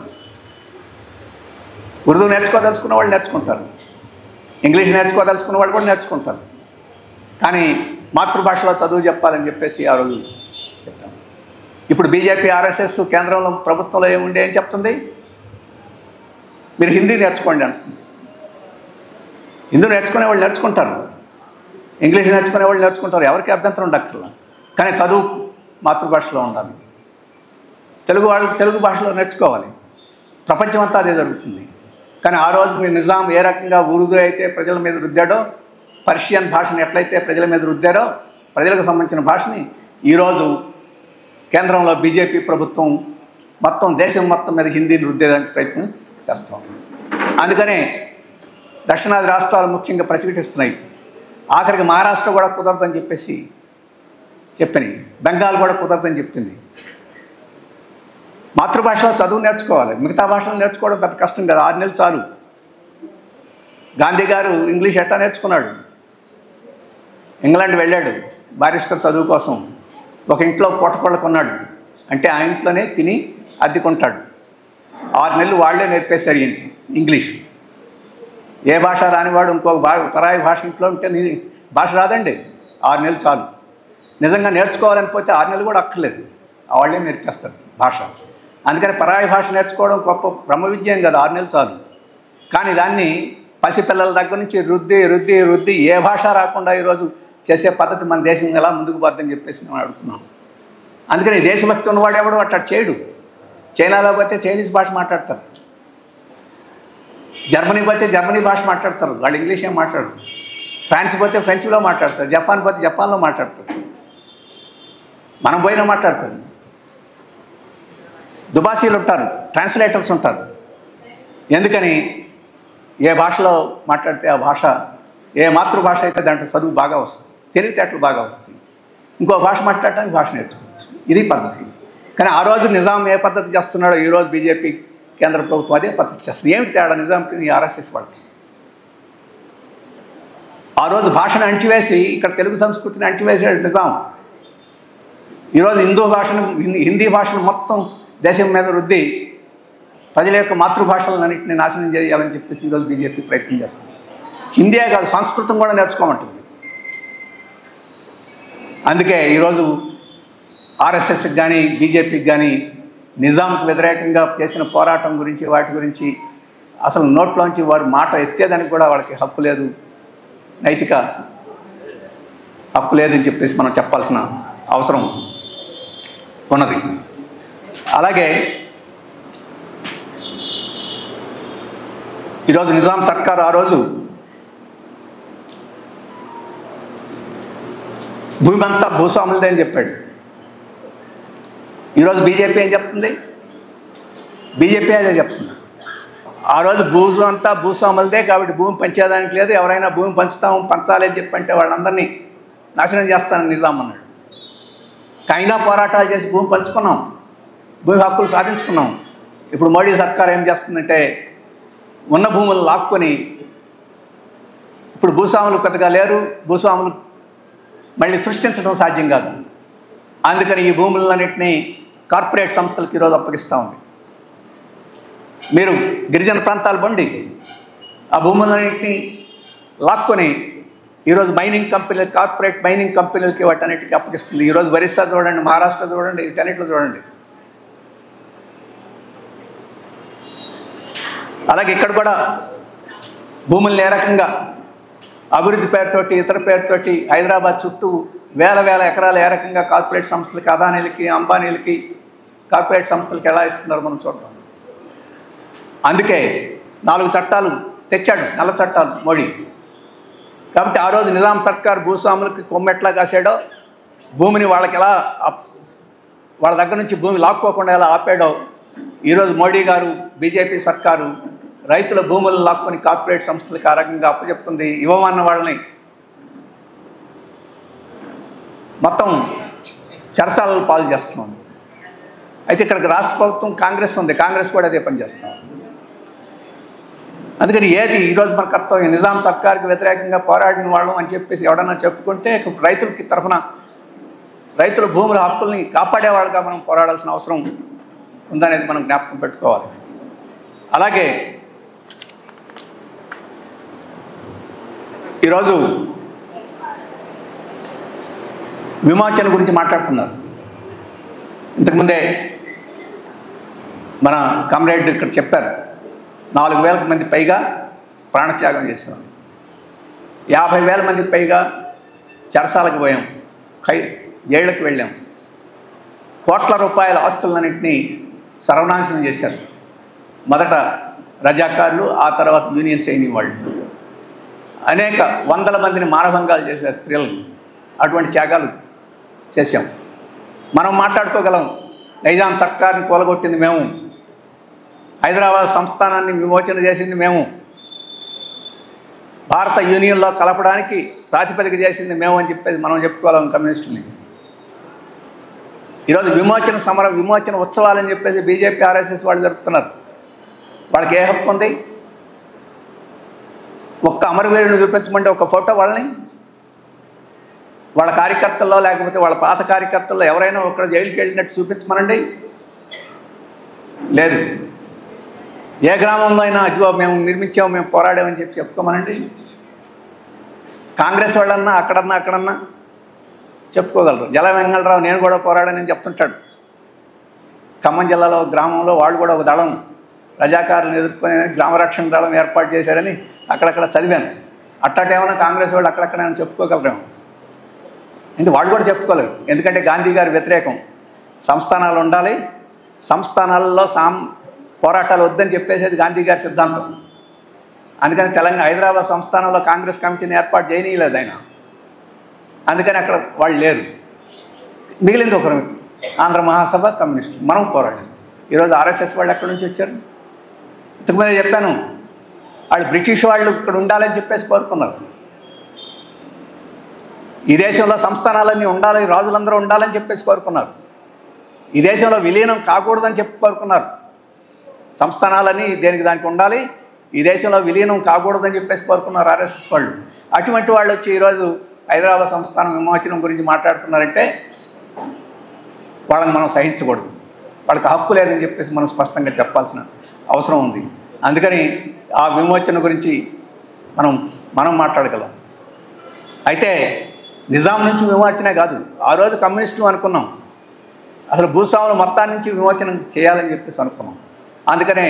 ఉర్దూ నేర్చుకోదలుచుకున్న వాళ్ళు నేర్చుకుంటారు, ఇంగ్లీష్ నేర్చుకోదలుచుకున్న వాళ్ళు కూడా నేర్చుకుంటారు. కానీ మాతృభాషలో చదువు చెప్పాలని చెప్పేసి ఆ రోజు చెప్పాం. ఇప్పుడు బీజేపీ, ఆర్ఎస్ఎస్ కేంద్రంలో ప్రభుత్వంలో ఏముండే ఏం చెప్తుంది? మీరు హిందీ నేర్చుకోండి అంటుంది. హిందీ నేర్చుకునే వాళ్ళు నేర్చుకుంటారు, ఇంగ్లీష్ నేర్చుకునే వాళ్ళు నేర్చుకుంటారు, ఎవరికి అభ్యంతరం ఉండక్కర్లా. కానీ చదువు మాతృభాషలో ఉండాలి. తెలుగు వాళ్ళకి తెలుగు భాషలో నేర్చుకోవాలి. ప్రపంచం అంతా అదే జరుగుతుంది. కానీ ఆ రోజు మీ నిజాం ఏ రకంగా ఉర్దూ అయితే ప్రజల మీద రుద్దాడో, పర్షియన్ భాషను ఎట్లయితే ప్రజల మీద రుద్దారో, ప్రజలకు సంబంధించిన భాషని ఈరోజు కేంద్రంలో బీజేపీ ప్రభుత్వం మొత్తం దేశం మొత్తం మీద హిందీని రుద్దేదానికి ప్రయత్నం చేస్తాం. అందుకనే దక్షిణాది రాష్ట్రాలు ముఖ్యంగా ప్రతిఘటిస్తున్నాయి. ఆఖరికి మహారాష్ట్ర కూడా కుదరదని చెప్పేసి చెప్పినాయి, బెంగాల్ కూడా కుదరదని చెప్పింది. మాతృభాషలో చదువు నేర్చుకోవాలి, మిగతా భాషలు నేర్చుకోవడం పెద్ద కష్టం కదా, 6 నెలలు చాలు. గాంధీ గారు ఇంగ్లీష్ ఎట్టా నేర్చుకున్నాడు? ఇంగ్లాండ్ వెళ్ళాడు బారిస్టర్ చదువు కోసం. ఒక ఇంట్లో పూటకోళ్ళ కొన్నాడు, అంటే ఆ ఇంట్లోనే తిని అద్దెకుంటాడు. 6 నెలలు వాళ్లే నేర్పేశారు ఈయనకి ఇంగ్లీష్. ఏ భాష రానివాడు ఇంకొక పరాయి భాష ఇంట్లో ఉంటే భాష రాదండి, 6 నెలలు చాలు. నిజంగా నేర్చుకోవాలని పోతే 6 నెలలు కూడా అక్కర్లేదు, వాళ్ళే నేర్పేస్తారు భాష. అందుకని పరాయి భాష నేర్చుకోవడం గొప్ప బ్రహ్మ విద్యం కదా, 6 నెలలు చాలు. కానీ దాన్ని పసిపిల్లల దగ్గర నుంచి రుద్ది ఏ భాష రాకుండా ఈరోజు చేసే పద్ధతి మన దేశం ఎలా ముందుకు పోద్దని చెప్పేసి మేము అడుగుతున్నాం. అందుకని దేశభక్తి ఉన్నవాడు ఎవడు అట్లా చేయడు. చైనాలో పోతే చైనీస్ భాష మాట్లాడతారు, జర్మనీ పోతే జర్మనీ భాష మాట్లాడతారు, వాళ్ళు ఇంగ్లీష్ ఏం మాట్లాడరు. ఫ్రాన్స్ పోతే ఫ్రెంచ్లో మాట్లాడతారు, జపాన్ పోతే జపాన్లో మాట్లాడతారు, మనం పోయినా మాట్లాడతారు. దుబాసీలు ఉంటారు, ట్రాన్స్లేటర్స్ ఉంటారు. ఎందుకని? ఏ భాషలో మాట్లాడితే ఆ భాష, ఏ మాతృభాష అయితే దాంట్లో చదువు బాగా వస్తుంది, తెలివితేటలు బాగా వస్తాయి. ఇంకో భాష మాట్లాడటానికి భాష నేర్చుకోవచ్చు. ఇది పద్ధతి. కానీ ఆ రోజు నిజాం ఏ పద్ధతి చేస్తున్నాడో ఈరోజు బీజేపీ కేంద్ర ప్రభుత్వం అదే పద్ధతి చేస్తుంది. ఏమిటి తేడా నిజాంకి ఆర్ఎస్ఎస్ వాళ్ళకి? ఆ రోజు భాషను అణిచివేసి ఇక్కడ తెలుగు సంస్కృతిని అణిచివేసాడు నిజాం. ఈరోజు హిందీ భాషను మొత్తం దేశం మీద రుద్ది ప్రజల యొక్క మాతృభాషలన్నింటినీ నాశనం చేయాలని చెప్పేసి ఈరోజు బీజేపీ ప్రయత్నం చేస్తుంది. హిందీయే కాదు, సంస్కృతం కూడా నేర్చుకోమంటుంది. అందుకే ఈరోజు ఆర్ఎస్ఎస్కి కానీ బీజేపీకి కానీ నిజాంకు వ్యతిరేకంగా చేసిన పోరాటం గురించి, వాటి గురించి అసలు నోట్లోంచి వారి మాట ఎత్తేదానికి కూడా వాళ్ళకి హక్కు లేదు, నైతిక హక్కు లేదని చెప్పేసి మనం చెప్పాల్సిన అవసరం ఉన్నది. అలాగే ఈరోజు నిజాం సర్కారు ఆ రోజు భూమి అంతా భూస్వాములదే అని చెప్పాడు. ఈరోజు బీజేపీ ఏం చెప్తుంది? బీజేపీ అదే చెప్తుంది. ఆ రోజు భూమి అంతా భూస్వాములదే కాబట్టి భూమి పంచేదానికి లేదు, ఎవరైనా భూమి పంచాలి అని చెప్పంటే వాళ్ళందరినీ నాశనం చేస్తానని నిజాం అన్నాడు. అయినా పోరాటాలు చేసి భూమి పంచుకున్నాం, భూమి హక్కులు సాధించుకున్నాం. ఇప్పుడు మోడీ సర్కార్ ఏం చేస్తుందంటే ఉన్న భూములు లాక్కొని, ఇప్పుడు భూస్వాములు పెద్దగా లేరు, భూస్వాములు మళ్ళీ సృష్టించడం సాధ్యం కాదు. అందుకని ఈ భూములన్నింటినీ కార్పొరేట్ సంస్థలకు ఈరోజు అప్పగిస్తూ ఉంది. మీరు గిరిజన ప్రాంతాలు బండి ఆ భూములన్నింటినీ లాక్కొని ఈరోజు మైనింగ్ కంపెనీలు, కార్పొరేట్ మైనింగ్ కంపెనీలకి వాటన్నిటికీ అప్పగిస్తుంది. ఈరోజు ఒరిస్సా చూడండి, మహారాష్ట్ర చూడండి, వీటన్నిటిలో చూడండి. అలాగే ఇక్కడ కూడా భూముల్ని ఏ రకంగా అభివృద్ధి పేరుతోటి ఇతర పేరుతోటి హైదరాబాద్ చుట్టూ వేల వేల ఎకరాలు ఏ రకంగా కార్పొరేట్ సంస్థలకి, అదానీలకి, అంబానీలకి, కార్పొరేట్ సంస్థలకి ఎలా ఇస్తున్నారో మనం చూద్దాం. అందుకే 4 చట్టాలు తెచ్చాడు, నల్ల చట్టాలు మోడీ. కాబట్టి ఆ రోజు నిజాం సర్కార్ భూస్వాములకి కొమ్మెట్లా కాసాడో, భూమిని వాళ్ళకి ఎలా వాళ్ళ దగ్గర నుంచి భూమి లాక్కోకుండా ఎలా ఆపాడో, ఈరోజు మోడీ గారు బీజేపీ సర్కారు రైతుల భూములను లాక్కొని కార్పొరేట్ సంస్థలకు ఆ రకంగా అప్పచెప్తుంది. ఇవ్వమన్న వాళ్ళని మొత్తం చెరసాలలో పాలు చేస్తున్నాం. అయితే ఇక్కడికి రాష్ట్ర ప్రభుత్వం కాంగ్రెస్ ఉంది, కాంగ్రెస్ కూడా అదే పని చేస్తాం. అందుకని ఏది ఈరోజు మన కర్తవ్యం, నిజాం సర్కార్కి వ్యతిరేకంగా పోరాడిన వాళ్ళం అని చెప్పేసి ఎవడన్నా చెప్పుకుంటే రైతులకి తరఫున రైతుల భూముల హక్కుల్ని కాపాడేవాళ్ళుగా మనం పోరాడాల్సిన అవసరం ఉందనేది మనం జ్ఞాపకం పెట్టుకోవాలి. అలాగే ఈరోజు విమోచన గురించి మాట్లాడుతున్నారు. ఇంతకుముందే మన కామ్రేడ్ ఇక్కడ చెప్పారు, 4,000 మంది పైగా ప్రాణత్యాగం చేశాం, 50,000 మందికి పైగా చెరసాలకు పోయాం, జైళ్ళకి వెళ్ళాం, కోట్ల రూపాయల ఆస్తులన్నింటినీ సర్వనాశనం చేశారు. మొదట రజాకారులు, ఆ తర్వాత యూనియన్ సైనిక వాళ్ళు. అనేక వందల మందిని మానభంగాలు చేశారు, స్త్రీలను. అటువంటి త్యాగాలు చేశాం. మనం మాట్లాడుకోగలం, నైజాం సర్కార్ని కూలగొట్టింది మేము, హైదరాబాద్ సంస్థానాన్ని విమోచన చేసింది మేము, భారత యూనియన్లో కలపడానికి ప్రాతిపదిక చేసింది మేము అని చెప్పేసి మనం చెప్పుకోగలం కమ్యూనిస్టుల్ని. ఈరోజు విమోచన సమరం, విమోచన ఉత్సవాలని చెప్పేసి బీజేపీ, ఆర్ఎస్ఎస్ వాళ్ళు జరుపుతున్నారు. వాళ్ళకి ఏ హక్కు ఉంది? ఒక్క అమరవీరుని చూపించమంటే ఒక ఫోటో వాళ్ళని, వాళ్ళ కార్యకర్తల్లో లేకపోతే వాళ్ళ పాత కార్యకర్తల్లో ఎవరైనా ఒకరు జైలుకి వెళ్ళినట్టు చూపించమనండి. లేదు. ఏ గ్రామంలో అయినా అదిగో మేము నిర్మించాము, మేము పోరాడామని చెప్పి చెప్పుకోమనండి. కాంగ్రెస్ వాళ్ళన్నా అక్కడన్నా చెప్పుకోగలరు. జల వెంగళరావు నేను కూడా పోరాడానని చెప్తుంటాడు. ఖమ్మం జిల్లాలో గ్రామంలో వాళ్ళు కూడా ఒక దళం, రజాకారులను ఎదుర్కొని గ్రామరక్షణ దళం ఏర్పాటు చేశారని అక్కడక్కడ చదివాను. అట్టేమైనా కాంగ్రెస్ వాళ్ళు అక్కడక్కడైనా చెప్పుకోగలరేమో. అంటే వాళ్ళు కూడా చెప్పుకోలేరు. ఎందుకంటే గాంధీ గారి వ్యతిరేకం, సంస్థానాలు ఉండాలి, సంస్థానాలలో పోరాటాలు వద్దని చెప్పేసేది గాంధీ గారి సిద్ధాంతం. అందుకని హైదరాబాద్ సంస్థానంలో కాంగ్రెస్ కమిటీని ఏర్పాటు చేయనీయలేదు ఆయన. అందుకని అక్కడ వాళ్ళు లేరు. మిగిలింది ఒకరు, ఆంధ్ర మహాసభ, కమ్యూనిస్టులు, మనం పోరాడాం. ఈరోజు ఆర్ఎస్ఎస్ వాళ్ళు ఎక్కడి నుంచి వచ్చారు? ఇంతకుముందే చెప్పాను, వాళ్ళు బ్రిటిష్ వాళ్ళు ఇక్కడ ఉండాలని చెప్పేసి కోరుకున్నారు. ఈ దేశంలో సంస్థానాలన్నీ ఉండాలి, రాజులందరూ ఉండాలని చెప్పేసి కోరుకున్నారు. ఈ దేశంలో విలీనం కాకూడదని చెప్పి కోరుకున్నారు. సంస్థానాలన్నీ దేనికి దానికి ఉండాలి, ఈ దేశంలో విలీనం కాకూడదని చెప్పేసి కోరుకున్నారు ఆర్ఎస్ఎస్ వాళ్ళు. అటువంటి వాళ్ళు వచ్చి ఈరోజు హైదరాబాద్ సంస్థానం విమోచనం గురించి మాట్లాడుతున్నారంటే వాళ్ళని మనం సహించకూడదు. వాళ్ళకి హక్కు లేదని చెప్పేసి మనం స్పష్టంగా చెప్పాల్సిన అవసరం ఉంది. అందుకని ఆ విమోచన గురించి మనం మాట్లాడగలం. అయితే నిజాం నుంచి విమోచనే కాదు, ఆ రోజు కమ్యూనిస్టులు అనుకున్నాం, అసలు భూస్వాముల మొత్తాన్ని నుంచి విమోచనం చేయాలని చెప్పేసి అనుకున్నాం. అందుకనే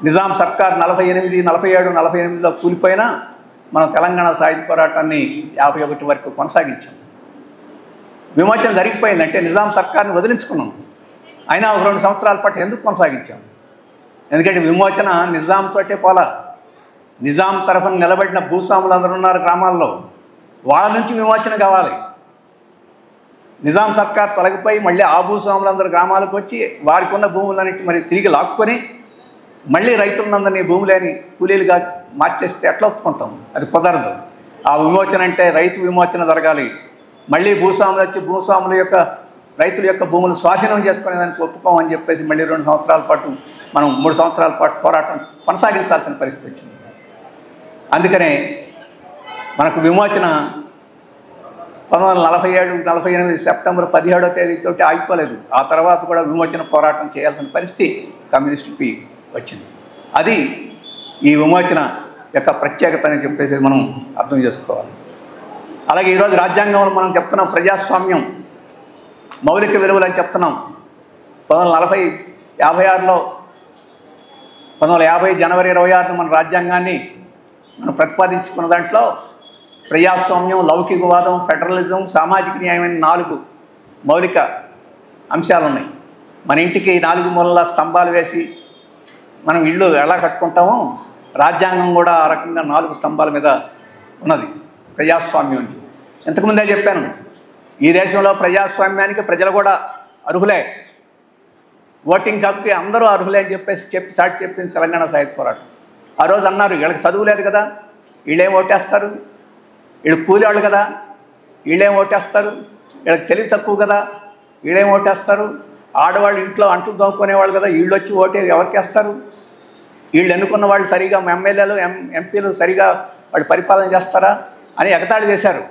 నిజాం సర్కార్ 48, 47, 48లో కూలిపోయినా మనం తెలంగాణ సాయుధ పోరాటాన్ని 51 వరకు కొనసాగించాం. విమోచన జరిగిపోయిందంటే నిజాం సర్కార్ని వదిలించుకున్నాం. అయినా ఒక 2 సంవత్సరాల పాటు ఎందుకు కొనసాగించాం? ఎందుకంటే విమోచన నిజాంతోటే పోలా. నిజాం తరఫున నిలబడిన భూస్వాములు అందరూ ఉన్నారు గ్రామాల్లో, వాళ్ళ నుంచి విమోచన కావాలి. నిజాం సర్కార్ తొలగిపోయి మళ్ళీ ఆ భూస్వాములందరూ గ్రామాలకు వచ్చి వారికి ఉన్న భూములన్నిటి మరి తిరిగి లాక్కొని మళ్ళీ రైతులందరినీ భూములేని కూలీలుగా మార్చేస్తే ఎట్లా ఒప్పుకుంటాం? అది కుదరదు. ఆ విమోచన అంటే రైతు విమోచన జరగాలి. మళ్ళీ భూస్వాములు వచ్చి భూస్వాముల యొక్క రైతుల యొక్క భూములు స్వాధీనం చేసుకునేదానికి ఒప్పుకోమని చెప్పేసి మళ్ళీ 2 సంవత్సరాల పాటు మనం 3 సంవత్సరాల పాటు పోరాటం కొనసాగించాల్సిన పరిస్థితి వచ్చింది. అందుకనే మనకు విమోచన 1947, 48 సెప్టెంబర్ 17వ తేదీతో ఆగిపోలేదు. ఆ తర్వాత కూడా విమోచన పోరాటం చేయాల్సిన పరిస్థితి కమ్యూనిస్టులకి వచ్చింది. అది ఈ విమోచన యొక్క ప్రత్యేకత అని చెప్పేసి మనం అర్థం చేసుకోవాలి. అలాగే ఈరోజు రాజ్యాంగంలో మనం చెప్తున్నాం ప్రజాస్వామ్యం, మౌలిక విలువలు అని చెప్తున్నాం. 1956లో 1950 జనవరి 26న మన రాజ్యాంగాన్ని మనం ప్రతిపాదించుకున్న దాంట్లో ప్రజాస్వామ్యం, లౌకికవాదం, ఫెడరలిజం, సామాజిక న్యాయం అనే 4 మౌలిక అంశాలు ఉన్నాయి. మన ఇంటికి 4 మూలల స్తంభాలు వేసి మనం ఇల్లు ఎలా కట్టుకుంటామో రాజ్యాంగం కూడా ఆ రకంగా 4 స్తంభాల మీద ఉన్నది ప్రజాస్వామ్యం అని. ఇంతకుముందే చెప్పాను, ఈ దేశంలో ప్రజాస్వామ్యానికి ప్రజలు కూడా అర్హులే, ఓటింగ్ హక్కు అందరూ అర్హులే అని చాటి చెప్పింది తెలంగాణ సాయుధ పోరాటం. ఆ రోజు అన్నారు, వీళ్ళకి చదువు లేదు కదా, వీళ్ళేం ఓటేస్తారు, వీళ్ళు కూలివాళ్ళు కదా, వీళ్ళేం ఓటేస్తారు, వీళ్ళకి తెలివి తక్కువ కదా, వీళ్ళేం ఓటేస్తారు, ఆడవాళ్ళు ఇంట్లో అంట్లు దోముకునేవాళ్ళు కదా, వీళ్ళు వచ్చి ఓటే ఎవరికి వేస్తారు, వీళ్ళు ఎన్నుకున్న వాళ్ళు సరిగా ఎమ్మెల్యేలు ఎంపీలు సరిగా వాళ్ళు పరిపాలన చేస్తారా అని ఎగతాళి చేశారు.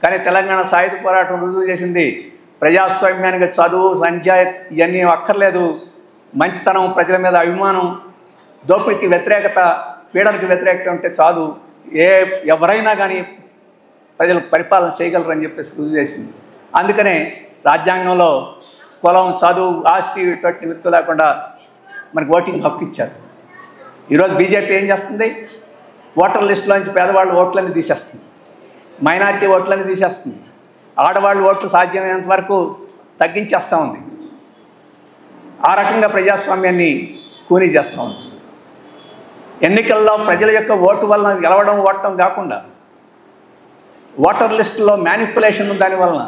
కానీ తెలంగాణ సాయుధ పోరాటం రుజువు చేసింది, ప్రజాస్వామ్యానికి చదువు, సంఖ్య ఇవన్నీ అక్కర్లేదు, మంచితనం, ప్రజల మీద అభిమానం, దోపిడీకి వ్యతిరేకత, పీడనకి వ్యతిరేకత ఉంటే చాలు, ఎవరైనా కానీ ప్రజలకు పరిపాలన చేయగలరని చెప్పేసి రుజువు చేసింది. అందుకనే రాజ్యాంగంలో కులం, చదువు, ఆస్తి వీటి నిమిత్తం లేకుండా మనకి ఓటింగ్ హక్కు ఇచ్చారు. ఈరోజు బీజేపీ ఏం చేస్తుంది, ఓటర్ లిస్టులోంచి పేదవాళ్ళు ఓట్లన్నీ తీసేస్తుంది, మైనారిటీ ఓట్లన్నీ తీసేస్తుంది, ఆడవాళ్ళు ఓట్లు సాధ్యమైనంత వరకు తగ్గించేస్తూ ఉంది. ఆ రకంగా ప్రజాస్వామ్యాన్ని కూనీ చేస్తూ ఉంది. ఎన్నికల్లో ప్రజల యొక్క ఓటు వలన గెలవడం, ఓటం కాకుండా ఓటర్ లిస్టులో మ్యానిపులేషన్ దానివలన,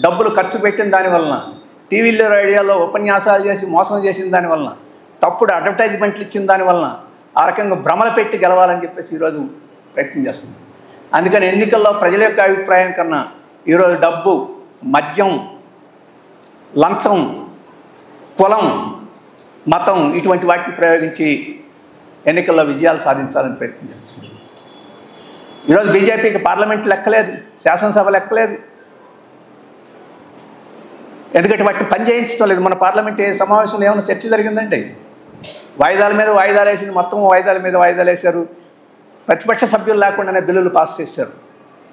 డబ్బులు ఖర్చు పెట్టిన దానివలన, టీవీలో రేడియోలో ఉపన్యాసాలు చేసి మోసం చేసిన దానివలన, తప్పుడు అడ్వర్టైజ్మెంట్లు ఇచ్చిన దానివలన ఆ రకంగా భ్రమలు పెట్టి గెలవాలని చెప్పేసి ఈరోజు ప్రయత్నం చేస్తుంది. అందుకని ఎన్నికల్లో ప్రజల యొక్క అభిప్రాయం కన్నా ఈరోజు డబ్బు, మద్యం, లంచం, కులం, మతం ఇటువంటి వాటిని ప్రయోగించి ఎన్నికల్లో విజయాలు సాధించాలని ప్రయత్నం చేస్తుంది. ఈరోజు బీజేపీకి పార్లమెంట్ లెక్కలేదు, శాసనసభ లెక్కలేదు, ఎందుకంటే వాటిని పని చేయించడం లేదు. మన పార్లమెంట్ సమావేశంలో ఏమైనా చర్చ జరిగిందండి, వాయిదాల మీద వాయిదాలు వేసింది, మొత్తం వాయిదాల మీద వాయిదాలు వేశారు, ప్రతిపక్ష సభ్యులు లేకుండానే బిల్లులు పాస్ చేశారు.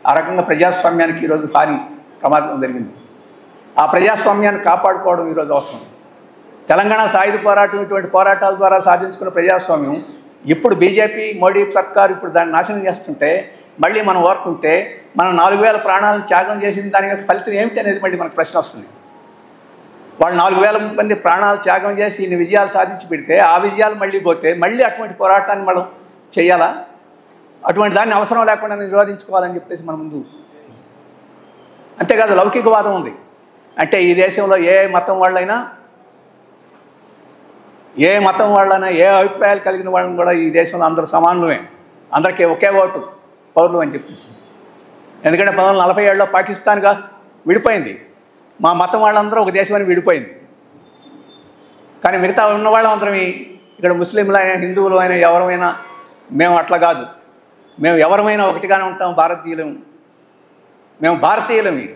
ఆ రకంగా ప్రజాస్వామ్యానికి ఈరోజు భారీ ప్రమాదం జరిగింది. ఆ ప్రజాస్వామ్యాన్ని కాపాడుకోవడం ఈరోజు అవసరం. తెలంగాణ సాయుధ పోరాటం ఇటువంటి పోరాటాల ద్వారా సాధించుకున్న ప్రజాస్వామ్యం ఇప్పుడు బీజేపీ, మోడీ సర్కారు ఇప్పుడు దాన్ని నాశనం చేస్తుంటే మళ్ళీ మనం ఓర్కుంటే మనం 4000 ప్రాణాలను త్యాగం చేసిన దాని యొక్క ఫలితం ఏమిటి అనేది మళ్ళీ మనకు ప్రశ్న వస్తుంది. వాళ్ళు 4000 మంది ప్రాణాలు త్యాగం చేసి ఇన్ని విజయాలు సాధించి పెడితే ఆ విజయాలు మళ్ళీ పోతే మళ్ళీ అటువంటి పోరాటాన్ని మనం చేయాలా? అటువంటి దాన్ని అవసరం లేకుండా నిరోధించుకోవాలని చెప్పేసి మన ముందు. అంతేకాదు లౌకికవాదం ఉంది. అంటే ఈ దేశంలో ఏ మతం వాళ్ళైనా ఏ అభిప్రాయాలు కలిగిన వాళ్ళని కూడా ఈ దేశంలో అందరూ సమానులమే, అందరికీ ఒకే ఓటు పౌరులు అని చెప్పేసి. ఎందుకంటే 1947లో పాకిస్తాన్గా విడిపోయింది, మా మతం వాళ్ళందరూ ఒక దేశం అని విడిపోయింది. కానీ మిగతా ఉన్న వాళ్ళందరం ఇక్కడ ముస్లింలు అయినా హిందువులు అయినా ఎవరైనా మేము అట్లా కాదు, మేము ఎవరమైనా ఒకటిగానే ఉంటాం, భారతీయులము, మేము భారతీయులమి,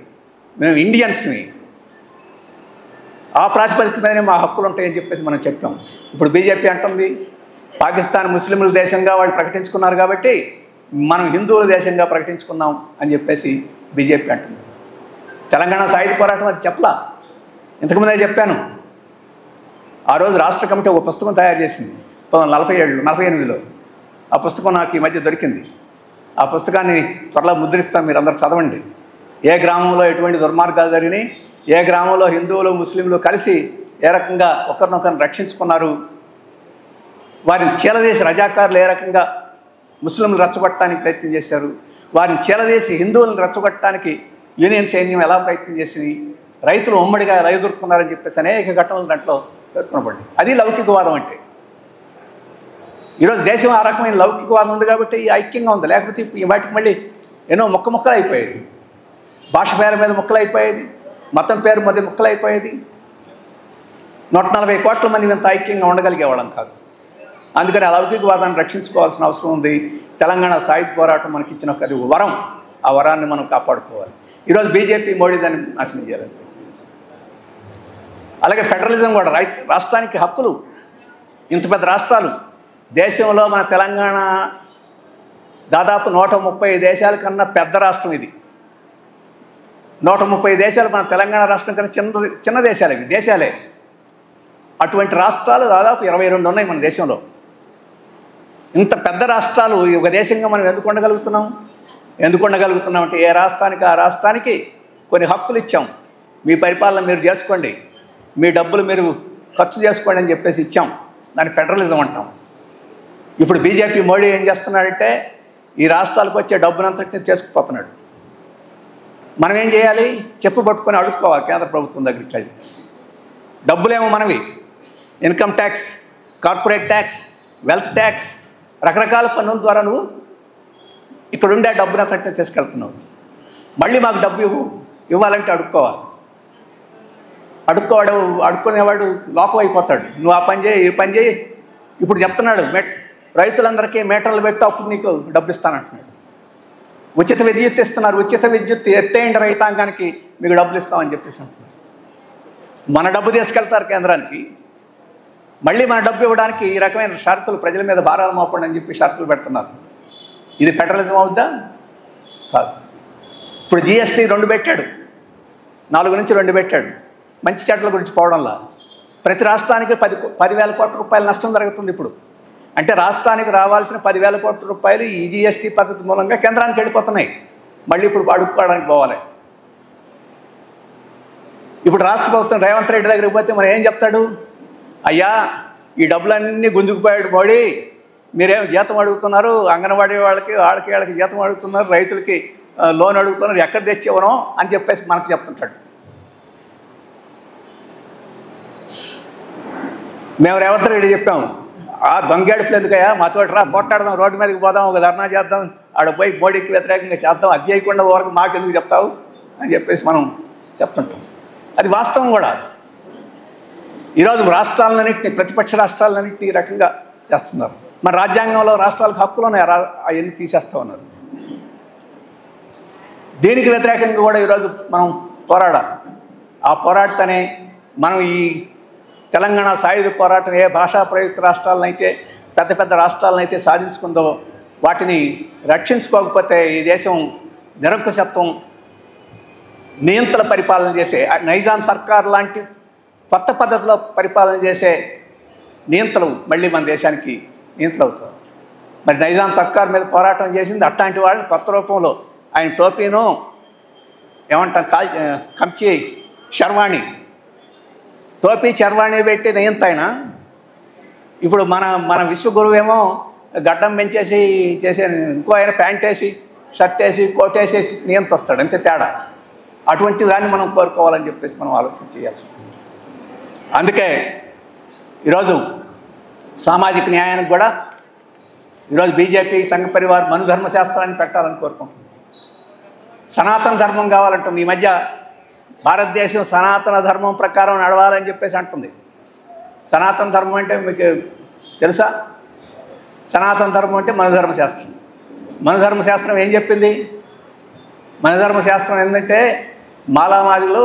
మేము ఇండియన్స్మి, ఆ ప్రాతిపదిక మీదనే మా హక్కులు ఉంటాయని చెప్పేసి మనం చెప్పాం. ఇప్పుడు బీజేపీ అంటుంది పాకిస్తాన్ ముస్లింల దేశంగా వాళ్ళు ప్రకటించుకున్నారు కాబట్టి మనం హిందువుల దేశంగా ప్రకటించుకున్నాం అని చెప్పేసి బీజేపీ అంటుంది. తెలంగాణ సాయుధ పోరాటం అది చెప్పలా, ఇంతకుముందే చెప్పాను. ఆ రోజు రాష్ట్ర కమిటీ ఒక పుస్తకం తయారు చేసింది 1947-48లో. ఆ పుస్తకం నాకు ఈ మధ్య దొరికింది. ఆ పుస్తకాన్ని త్వరలో ముద్రిస్తాం, మీరు అందరూ చదవండి. ఏ గ్రామంలో ఎటువంటి దుర్మార్గాలు జరిగినాయి, ఏ గ్రామంలో హిందువులు ముస్లింలు కలిసి ఏ రకంగా ఒకరినొకరిని రక్షించుకున్నారు, వారిని చీలదీసి రజాకారులు ఏ రకంగా ముస్లింలు రెచ్చగొట్టడానికి ప్రయత్నం చేశారు, వారిని చీలదీసి హిందువులను రెచ్చగొట్టడానికి యూనియన్ సైన్యం ఎలా ప్రయత్నం చేసింది, రైతులు ఉమ్మడిగా ఎలా ఎదుర్కొన్నారని చెప్పేసి అనేక ఘటనలు దాంట్లో పేర్కొనబడింది. అది లౌకికవాదం అంటే. ఈరోజు దేశం ఆ రకమైన లౌకికవాదం ఉంది కాబట్టి ఐక్యంగా ఉంది, లేకపోతే వాటికి మళ్ళీ ఎన్నో ముక్కలు అయిపోయేది. భాష పేరు మీద ముక్కలు అయిపోయేది, మతం పేరు మీద ముక్కలు అయిపోయేది. 140 కోట్ల మంది ఇంత ఐక్యంగా ఉండగలిగేవాళ్ళం కాదు. అందుకని ఆ లౌకికవాదాన్ని రక్షించుకోవాల్సిన అవసరం ఉంది. తెలంగాణ సాయుధ పోరాటం మనకి ఇచ్చిన ఒక వరం, ఆ వరాన్ని మనం కాపాడుకోవాలి. ఈరోజు బీజేపీ, మోడీ దాన్ని నాశనం చేయాలని. అలాగే ఫెడరలిజం కూడా, రాష్ట్రానికి హక్కులు. ఇంత పెద్ద రాష్ట్రాలు దేశంలో మన తెలంగాణ దాదాపు 130 దేశాల కన్నా పెద్ద రాష్ట్రం ఇది. 130 దేశాలు మన తెలంగాణ రాష్ట్రం కన్నా చిన్న దేశాలు, ఇవి దేశాలే. అటువంటి రాష్ట్రాలు దాదాపు 22 ఉన్నాయి మన దేశంలో. ఇంత పెద్ద రాష్ట్రాలు ఒక దేశంగా మనం ఎందుకు ఉండగలుగుతున్నాం? ఎందుకు ఉండగలుగుతున్నామంటే ఏ రాష్ట్రానికి ఆ రాష్ట్రానికి కొన్ని హక్కులు ఇచ్చాం. మీ పరిపాలన మీరు చేసుకోండి, మీ డబ్బులు మీరు ఖర్చు చేసుకోండి అని చెప్పేసి ఇచ్చాం. దాన్ని ఫెడరలిజం అంటాం. ఇప్పుడు బీజేపీ మోడీ ఏం చేస్తున్నాడంటే ఈ రాష్ట్రాలకు వచ్చే డబ్బునంతటిని చేసుకుపోతున్నాడు. మనం ఏం చేయాలి? చెప్పు పట్టుకొని అడుక్కోవాలి కేంద్ర ప్రభుత్వం దగ్గరికి వెళ్ళి. డబ్బులేమో మనవి, income tax, corporate tax, wealth tax, రకరకాల పన్నుల ద్వారా నువ్వు ఇక్కడ ఉండే డబ్బునంతటిని తీసుకెళ్తున్నావు. మళ్ళీ మాకు డబ్బు ఇవ్వాలంటే అడుక్కోవాలి. అడుక్కునేవాడు లోకం అయిపోతాడు. నువ్వు ఆ పని చేయి, ఈ పని చేయి. ఇప్పుడు చెప్తున్నాడు రైతులందరికీ మీటర్లు పెట్టు, అప్పుడు నీకు డబ్బు ఇస్తానంటున్నాడు. ఉచిత విద్యుత్ ఇస్తున్నారు. ఉచిత విద్యుత్ ఎత్తేయండి రైతాంగానికి, మీకు డబ్బులు ఇస్తామని చెప్పేసి అంటున్నారు. మన డబ్బు తీసుకెళ్తారు కేంద్రానికి, మళ్ళీ మన డబ్బు ఇవ్వడానికి ఈ రకమైన షరతులు, ప్రజల మీద భారాలు మోపండి అని చెప్పి షరతులు పెడుతున్నారు. ఇది ఫెడరలిజం అవుద్దా? కాదు. ఇప్పుడు జిఎస్టీ 2 పెట్టాడు, 4 నుంచి 2 పెట్టాడు. మంచి చెట్ల గురించి పోవడంలా ప్రతి రాష్ట్రానికి 10,000 కోట్ల రూపాయల నష్టం జరుగుతుంది. ఇప్పుడు అంటే రాష్ట్రానికి రావాల్సిన 10,000 కోట్ల రూపాయలు ఈ జిఎస్టీ పద్ధతి మూలంగా కేంద్రానికి వెళ్ళిపోతున్నాయి. మళ్ళీ ఇప్పుడు అడుక్కోవడానికి పోవాలి. ఇప్పుడు రాష్ట్ర ప్రభుత్వం రేవంత్ రెడ్డి దగ్గరికి పోతే మరి ఏం చెప్తాడు? అయ్యా ఈ డబ్బులన్నీ గుంజుకుపోయాడు మోడీ, మీరేం జీతం అడుగుతున్నారు, అంగన్వాడీ వాళ్ళకి జీతం అడుగుతున్నారు, రైతులకి లోన్ అడుగుతున్నారు, ఎక్కడ తెచ్చేవనో అని చెప్పేసి మనకు చెప్తుంటాడు. మేము రేవంత్ రెడ్డి చెప్పాము, ఆ దొంగేడుపులు ఎందుకయ్యా, మాతో రా పోట్లాడదాం, రోడ్డు మీదకి పోదాం, ఒక ధర్నా చేద్దాం, ఆడ పోయి మోడీకి వ్యతిరేకంగా చేద్దాం, అది చేయకుండా వరకు మాకు ఎందుకు చెప్తావు అని చెప్పేసి మనం చెప్తుంటాం. అది వాస్తవం కూడా. ఈరోజు రాష్ట్రాలన్నింటినీ, ప్రతిపక్ష రాష్ట్రాలన్నింటినీ ఈ రకంగా చేస్తున్నారు. మన రాజ్యాంగంలో రాష్ట్రాలకు హక్కులు ఉన్నాయి, అవన్నీ తీసేస్తూ ఉన్నారు. దీనికి వ్యతిరేకంగా కూడా ఈరోజు మనం పోరాడాలి. ఆ పోరాటనే మనం ఈ తెలంగాణ సాయుధ పోరాటం ఏ భాషా ప్రయుక్త రాష్ట్రాలనైతే, పెద్ద పెద్ద రాష్ట్రాలనైతే సాధించుకుందో వాటిని రక్షించుకోకపోతే ఈ దేశం నిరంకుశత్వం, నియంత్రణ పరిపాలన చేసే నైజాం సర్కార్ లాంటి కొత్త పద్ధతిలో పరిపాలన చేసే నియంత్రణలు మళ్ళీ మన దేశానికి నియంత్రణ అవుతారు. మరి నైజాం సర్కార్ మీద పోరాటం చేసింది అట్లాంటి వాళ్ళని కొత్త రూపంలో ఆయన టోపీను ఏమంటాం కంచి శర్వాణి, టోపీ చర్వాణి పెట్టి నియంత్రణ. ఇప్పుడు మన విశ్వగురువేమో గడ్డం పెంచేసి చేసే, ఇంకో ఆయన ప్యాంట్ వేసి, షర్ట్ వేసి, కోట్ వేసేసి నియంత్ర వస్తాడు, అంతే తేడా. అటువంటి దాన్ని మనం కోరుకోవాలని చెప్పేసి మనం ఆలోచన చేయాల్సి ఉంటుంది. అందుకే ఈరోజు సామాజిక న్యాయానికి కూడా ఈరోజు బీజేపీ సంఘ పరివార్ మనుధర్మ శాస్త్రాన్ని పెట్టాలని కోరుకుంటుంది. సనాతన ధర్మం కావాలంటుంది. ఈ మధ్య భారతదేశం సనాతన ధర్మం ప్రకారం నడవాలని చెప్పేసి అంటుంది. సనాతన ధర్మం అంటే మీకు తెలుసా? సనాతన ధర్మం అంటే మనుధర్మశాస్త్రం. మనుధర్మశాస్త్రం ఏం చెప్పింది? మనుధర్మశాస్త్రం ఏంటంటే మాలామాదిలు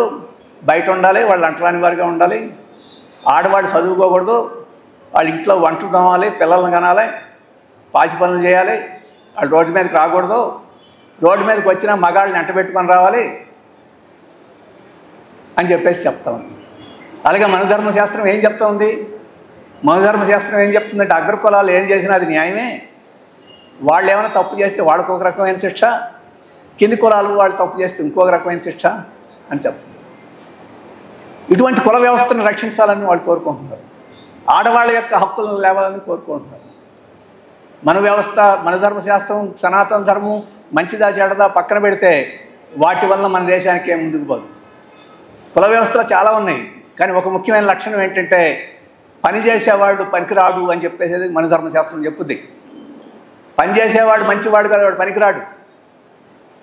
బయట ఉండాలి, వాళ్ళు అంటరాని వారిగా ఉండాలి, ఆడవాళ్ళు చదువుకోకూడదు, వాళ్ళ ఇంట్లో వంటలు తోమాలి, పిల్లలను కనాలి, పాచి పనులు చేయాలి, వాళ్ళు రోడ్డు మీదకి రాకూడదు, రోడ్డు మీదకి వచ్చినా మగాళ్ళని ఎంట పెట్టుకొని రావాలి అని చెప్పేసి చెప్తా ఉంది. అలాగే మనుధర్మశాస్త్రం ఏం చెప్తా ఉంది? మనుధర్మశాస్త్రం ఏం చెప్తుందంటే అగ్రకులాలు ఏం చేసినా అది న్యాయమే, వాళ్ళు ఏమైనా తప్పు చేస్తే వాళ్ళకు ఒక రకమైన శిక్ష, కింది కులాలు వాళ్ళు తప్పు చేస్తే ఇంకొక రకమైన శిక్ష అని చెప్తుంది. ఇటువంటి కుల వ్యవస్థను రక్షించాలని వాళ్ళు కోరుకుంటున్నారు. ఆడవాళ్ళ యొక్క హక్కులను లేవాలని కోరుకుంటున్నారు. మన వ్యవస్థ, మన ధర్మశాస్త్రం, సనాతన ధర్మం మంచిదా చెడదా పక్కన పెడితే వాటి వల్ల మన దేశానికి ఏం ముందుకు పోదు. కుల వ్యవస్థలో చాలా ఉన్నాయి, కానీ ఒక ముఖ్యమైన లక్షణం ఏంటంటే పనిచేసేవాడు పనికిరాడు అని చెప్పేసి మన ధర్మశాస్త్రం చెప్పుద్ది. పనిచేసేవాడు మంచివాడు కదా, వాడు పనికిరాడు.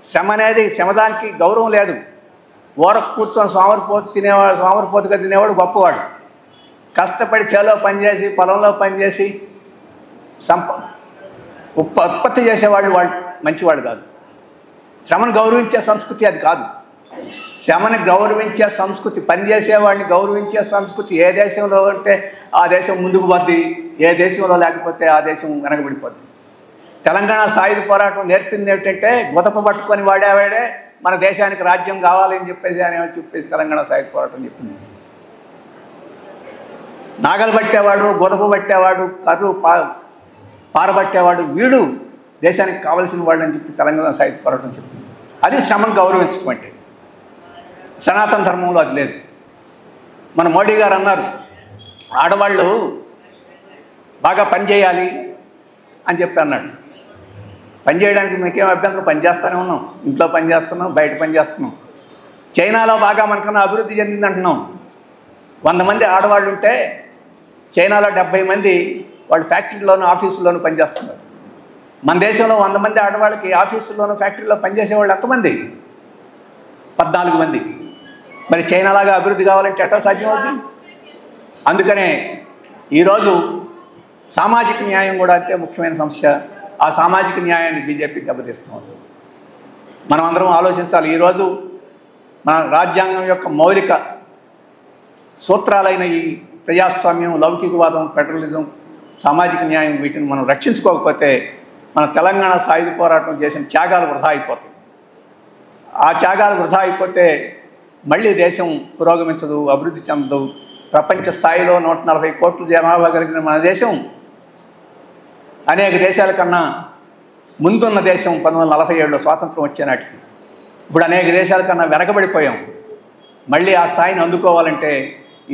శ్రమ అనేది, శ్రమదానికి గౌరవం లేదు. ఓరకు కూర్చొని సోమరిపోతుగా తినేవాడు గొప్పవాడు. కష్టపడి చేలో పనిచేసి, పొలంలో పనిచేసి ఉత్పత్తి చేసేవాళ్ళు వాళ్ళు మంచివాడు కాదు. శ్రమను గౌరవించే సంస్కృతి అది కాదు. శ్రమని గౌరవించే సంస్కృతి, పనిచేసేవాడిని గౌరవించే సంస్కృతి ఏ దేశంలో ఉంటే ఆ దేశం ముందుకు పోద్ది, ఏ దేశంలో లేకపోతే ఆ దేశం వెనకబడిపోద్ది. తెలంగాణ సాయుధ పోరాటం నేర్పింది ఏమిటంటే గుతప పట్టుకొని వాడేవాడే మన దేశానికి రాజ్యం కావాలని చెప్పేసి తెలంగాణ సాయుధ పోరాటం చెప్పింది. నాగలు పట్టేవాడు, గుతప పట్టేవాడు, కర్రు పారబట్టేవాడు వీడు దేశానికి కావలసిన వాళ్ళని చెప్పి తెలంగాణ సాయుధ పోరాటం చెప్పింది. అది శ్రమను గౌరవించడం అంటే. సనాతన ధర్మంలో అది లేదు. మన మోడీ గారు అన్నారు, ఆడవాళ్ళు బాగా పనిచేయాలి అని చెప్పి అన్నాడు. పని చేయడానికి మీకేం అభ్యంతరం? పని చేస్తూనే ఉన్నాం, ఇంట్లో పని చేస్తున్నాం, బయట పని చేస్తున్నాం. చైనాలో బాగా మనకన్నా అభివృద్ధి చెందింది అంటున్నాం. 100 మంది ఆడవాళ్ళు ఉంటే చైనాలో 70 మంది వాళ్ళు ఫ్యాక్టరీలోనూ ఆఫీసుల్లోనూ పనిచేస్తున్నారు. మన దేశంలో 100 మంది ఆడవాళ్ళకి ఆఫీసుల్లోనూ ఫ్యాక్టరీలో పనిచేసేవాళ్ళు ఎంతమంది? 14 మంది. మరి చైనాలాగా అభివృద్ధి కావాలంటే ఎట్లా సాధ్యం అవుతుంది? అందుకనే ఈరోజు సామాజిక న్యాయం కూడా అంతే ముఖ్యమైన సమస్య. ఆ సామాజిక న్యాయాన్ని బీజేపీ దెబ్బతీస్తుంది. మనం అందరం ఆలోచించాలి. ఈరోజు మన రాజ్యాంగం యొక్క మౌలిక సూత్రాలైన ఈ ప్రజాస్వామ్యం, లౌకికవాదం, ఫెడరలిజం, సామాజిక న్యాయం వీటిని మనం రక్షించుకోకపోతే మన తెలంగాణ సాయుధ పోరాటం చేసిన త్యాగాలు వృధా అయిపోతాయి. ఆ త్యాగాలు వృధా అయిపోతే మళ్ళీ దేశం పురోగమించదు, అభివృద్ధి చెందదు. ప్రపంచ స్థాయిలో 140 కోట్ల జనాభా కలిగిన మన దేశం అనేక దేశాల కన్నా ముందున్న దేశం 1947లో స్వాతంత్రం వచ్చేనాటికి. ఇప్పుడు అనేక దేశాల కన్నా వెనకబడిపోయాం. మళ్ళీ ఆ స్థాయిని అందుకోవాలంటే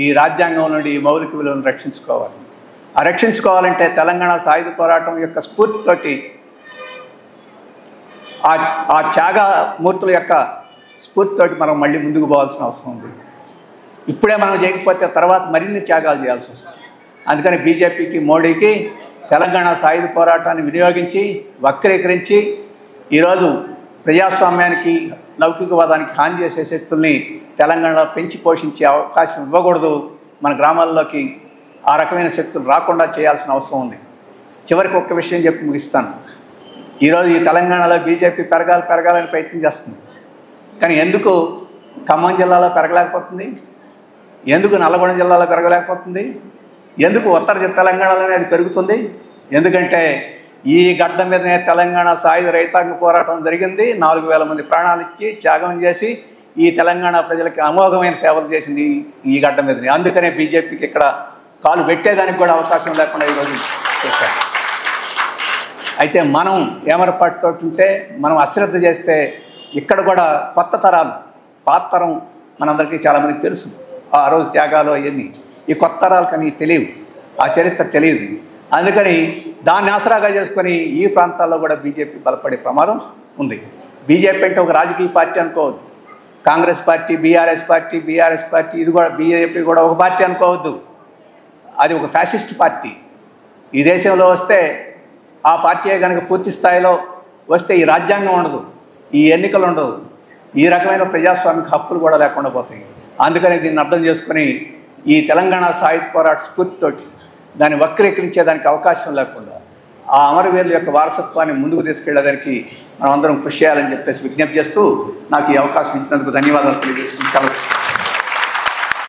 ఈ రాజ్యాంగం నుండి ఈ మౌలిక విలువలను రక్షించుకోవాలి. ఆ రక్షించుకోవాలంటే తెలంగాణ సాయుధ పోరాటం యొక్క స్ఫూర్తితోటి, ఆ త్యాగమూర్తుల యొక్క స్ఫూర్తితోటి మనం మళ్ళీ ముందుకు పోవాల్సిన అవసరం ఉంది. ఇప్పుడే మనం చేయకపోతే తర్వాత మరిన్ని త్యాగాలు చేయాల్సి వస్తుంది. అందుకని బీజేపీకి, మోడీకి తెలంగాణ సాయుధ పోరాటాన్ని వినియోగించి వక్రీకరించి ఈరోజు ప్రజాస్వామ్యానికి, లౌకికవాదానికి హాని చేసే శక్తుల్ని తెలంగాణలో పెంచి పోషించే అవకాశం ఇవ్వకూడదు. మన గ్రామాల్లోకి ఆ రకమైన శక్తులు రాకుండా చేయాల్సిన అవసరం ఉంది. చివరికి ఒక్క విషయం చెప్పి ముగిస్తాను. ఈరోజు ఈ తెలంగాణలో బీజేపీ పెరగాలని ప్రయత్నం చేస్తుంది. కానీ ఎందుకు ఖమ్మం జిల్లాలో పెరగలేకపోతుంది? ఎందుకు నల్లగొండ జిల్లాలో పెరగలేకపోతుంది? ఎందుకు ఉత్తర తెలంగాణలోనే అది పెరుగుతుంది? ఎందుకంటే ఈ గడ్డ మీదనే తెలంగాణ సాయుధ రైతాంగ పోరాటం జరిగింది. 4000 మంది ప్రాణాలు ఇచ్చి త్యాగం చేసి ఈ తెలంగాణ ప్రజలకి అమోఘమైన సేవలు చేసింది ఈ గడ్డ మీదనే. అందుకనే బీజేపీకి ఇక్కడ కాలు పెట్టేదానికి కూడా అవకాశం లేకుండా ఈరోజు చేశారు. అయితే మనం ఏమరపాటుతో ఉంటే, మనం అశ్రద్ధ చేస్తే ఇక్కడ కూడా కొత్త తరాలు, పాత తరం మనందరికీ చాలామందికి తెలుసు ఆ రోజు త్యాగాలు అవన్నీ. ఈ కొత్త తరాలు కానీ తెలియవు, ఆ చరిత్ర తెలియదు. అందుకని దాన్ని ఆసరాగా చేసుకొని ఈ ప్రాంతాల్లో కూడా బీజేపీ బలపడే ప్రమాదం ఉంది. బీజేపీ అంటే ఒక రాజకీయ పార్టీ అనుకోవద్దు. కాంగ్రెస్ పార్టీ, బీఆర్ఎస్ పార్టీ, ఇది కూడా బీజేపీ కూడా ఒక పార్టీ అనుకోవద్దు. అది ఒక ఫ్యాసిస్ట్ పార్టీ. ఈ దేశంలో వస్తే ఆ పార్టీ కనుక పూర్తి స్థాయిలో వస్తే ఈ రాజ్యాంగం ఉండదు, ఈ ఎన్నికలు ఉండదు, ఈ రకమైన ప్రజాస్వామిక హక్కులు కూడా లేకుండా పోతాయి. అందుకని దీన్ని అర్థం చేసుకొని ఈ తెలంగాణ సాయుధ పోరాట స్ఫూర్తితోటి దాన్ని వక్రీకరించేదానికి అవకాశం లేకుండా ఆ అమరవీరుల యొక్క వారసత్వాన్ని ముందుకు తీసుకెళ్లేదానికి మనం అందరం కృషి చేయాలని చెప్పేసి విజ్ఞప్తి చేస్తూ నాకు ఈ అవకాశం ఇచ్చినందుకు ధన్యవాదాలు తెలియజేసుకుంటాను.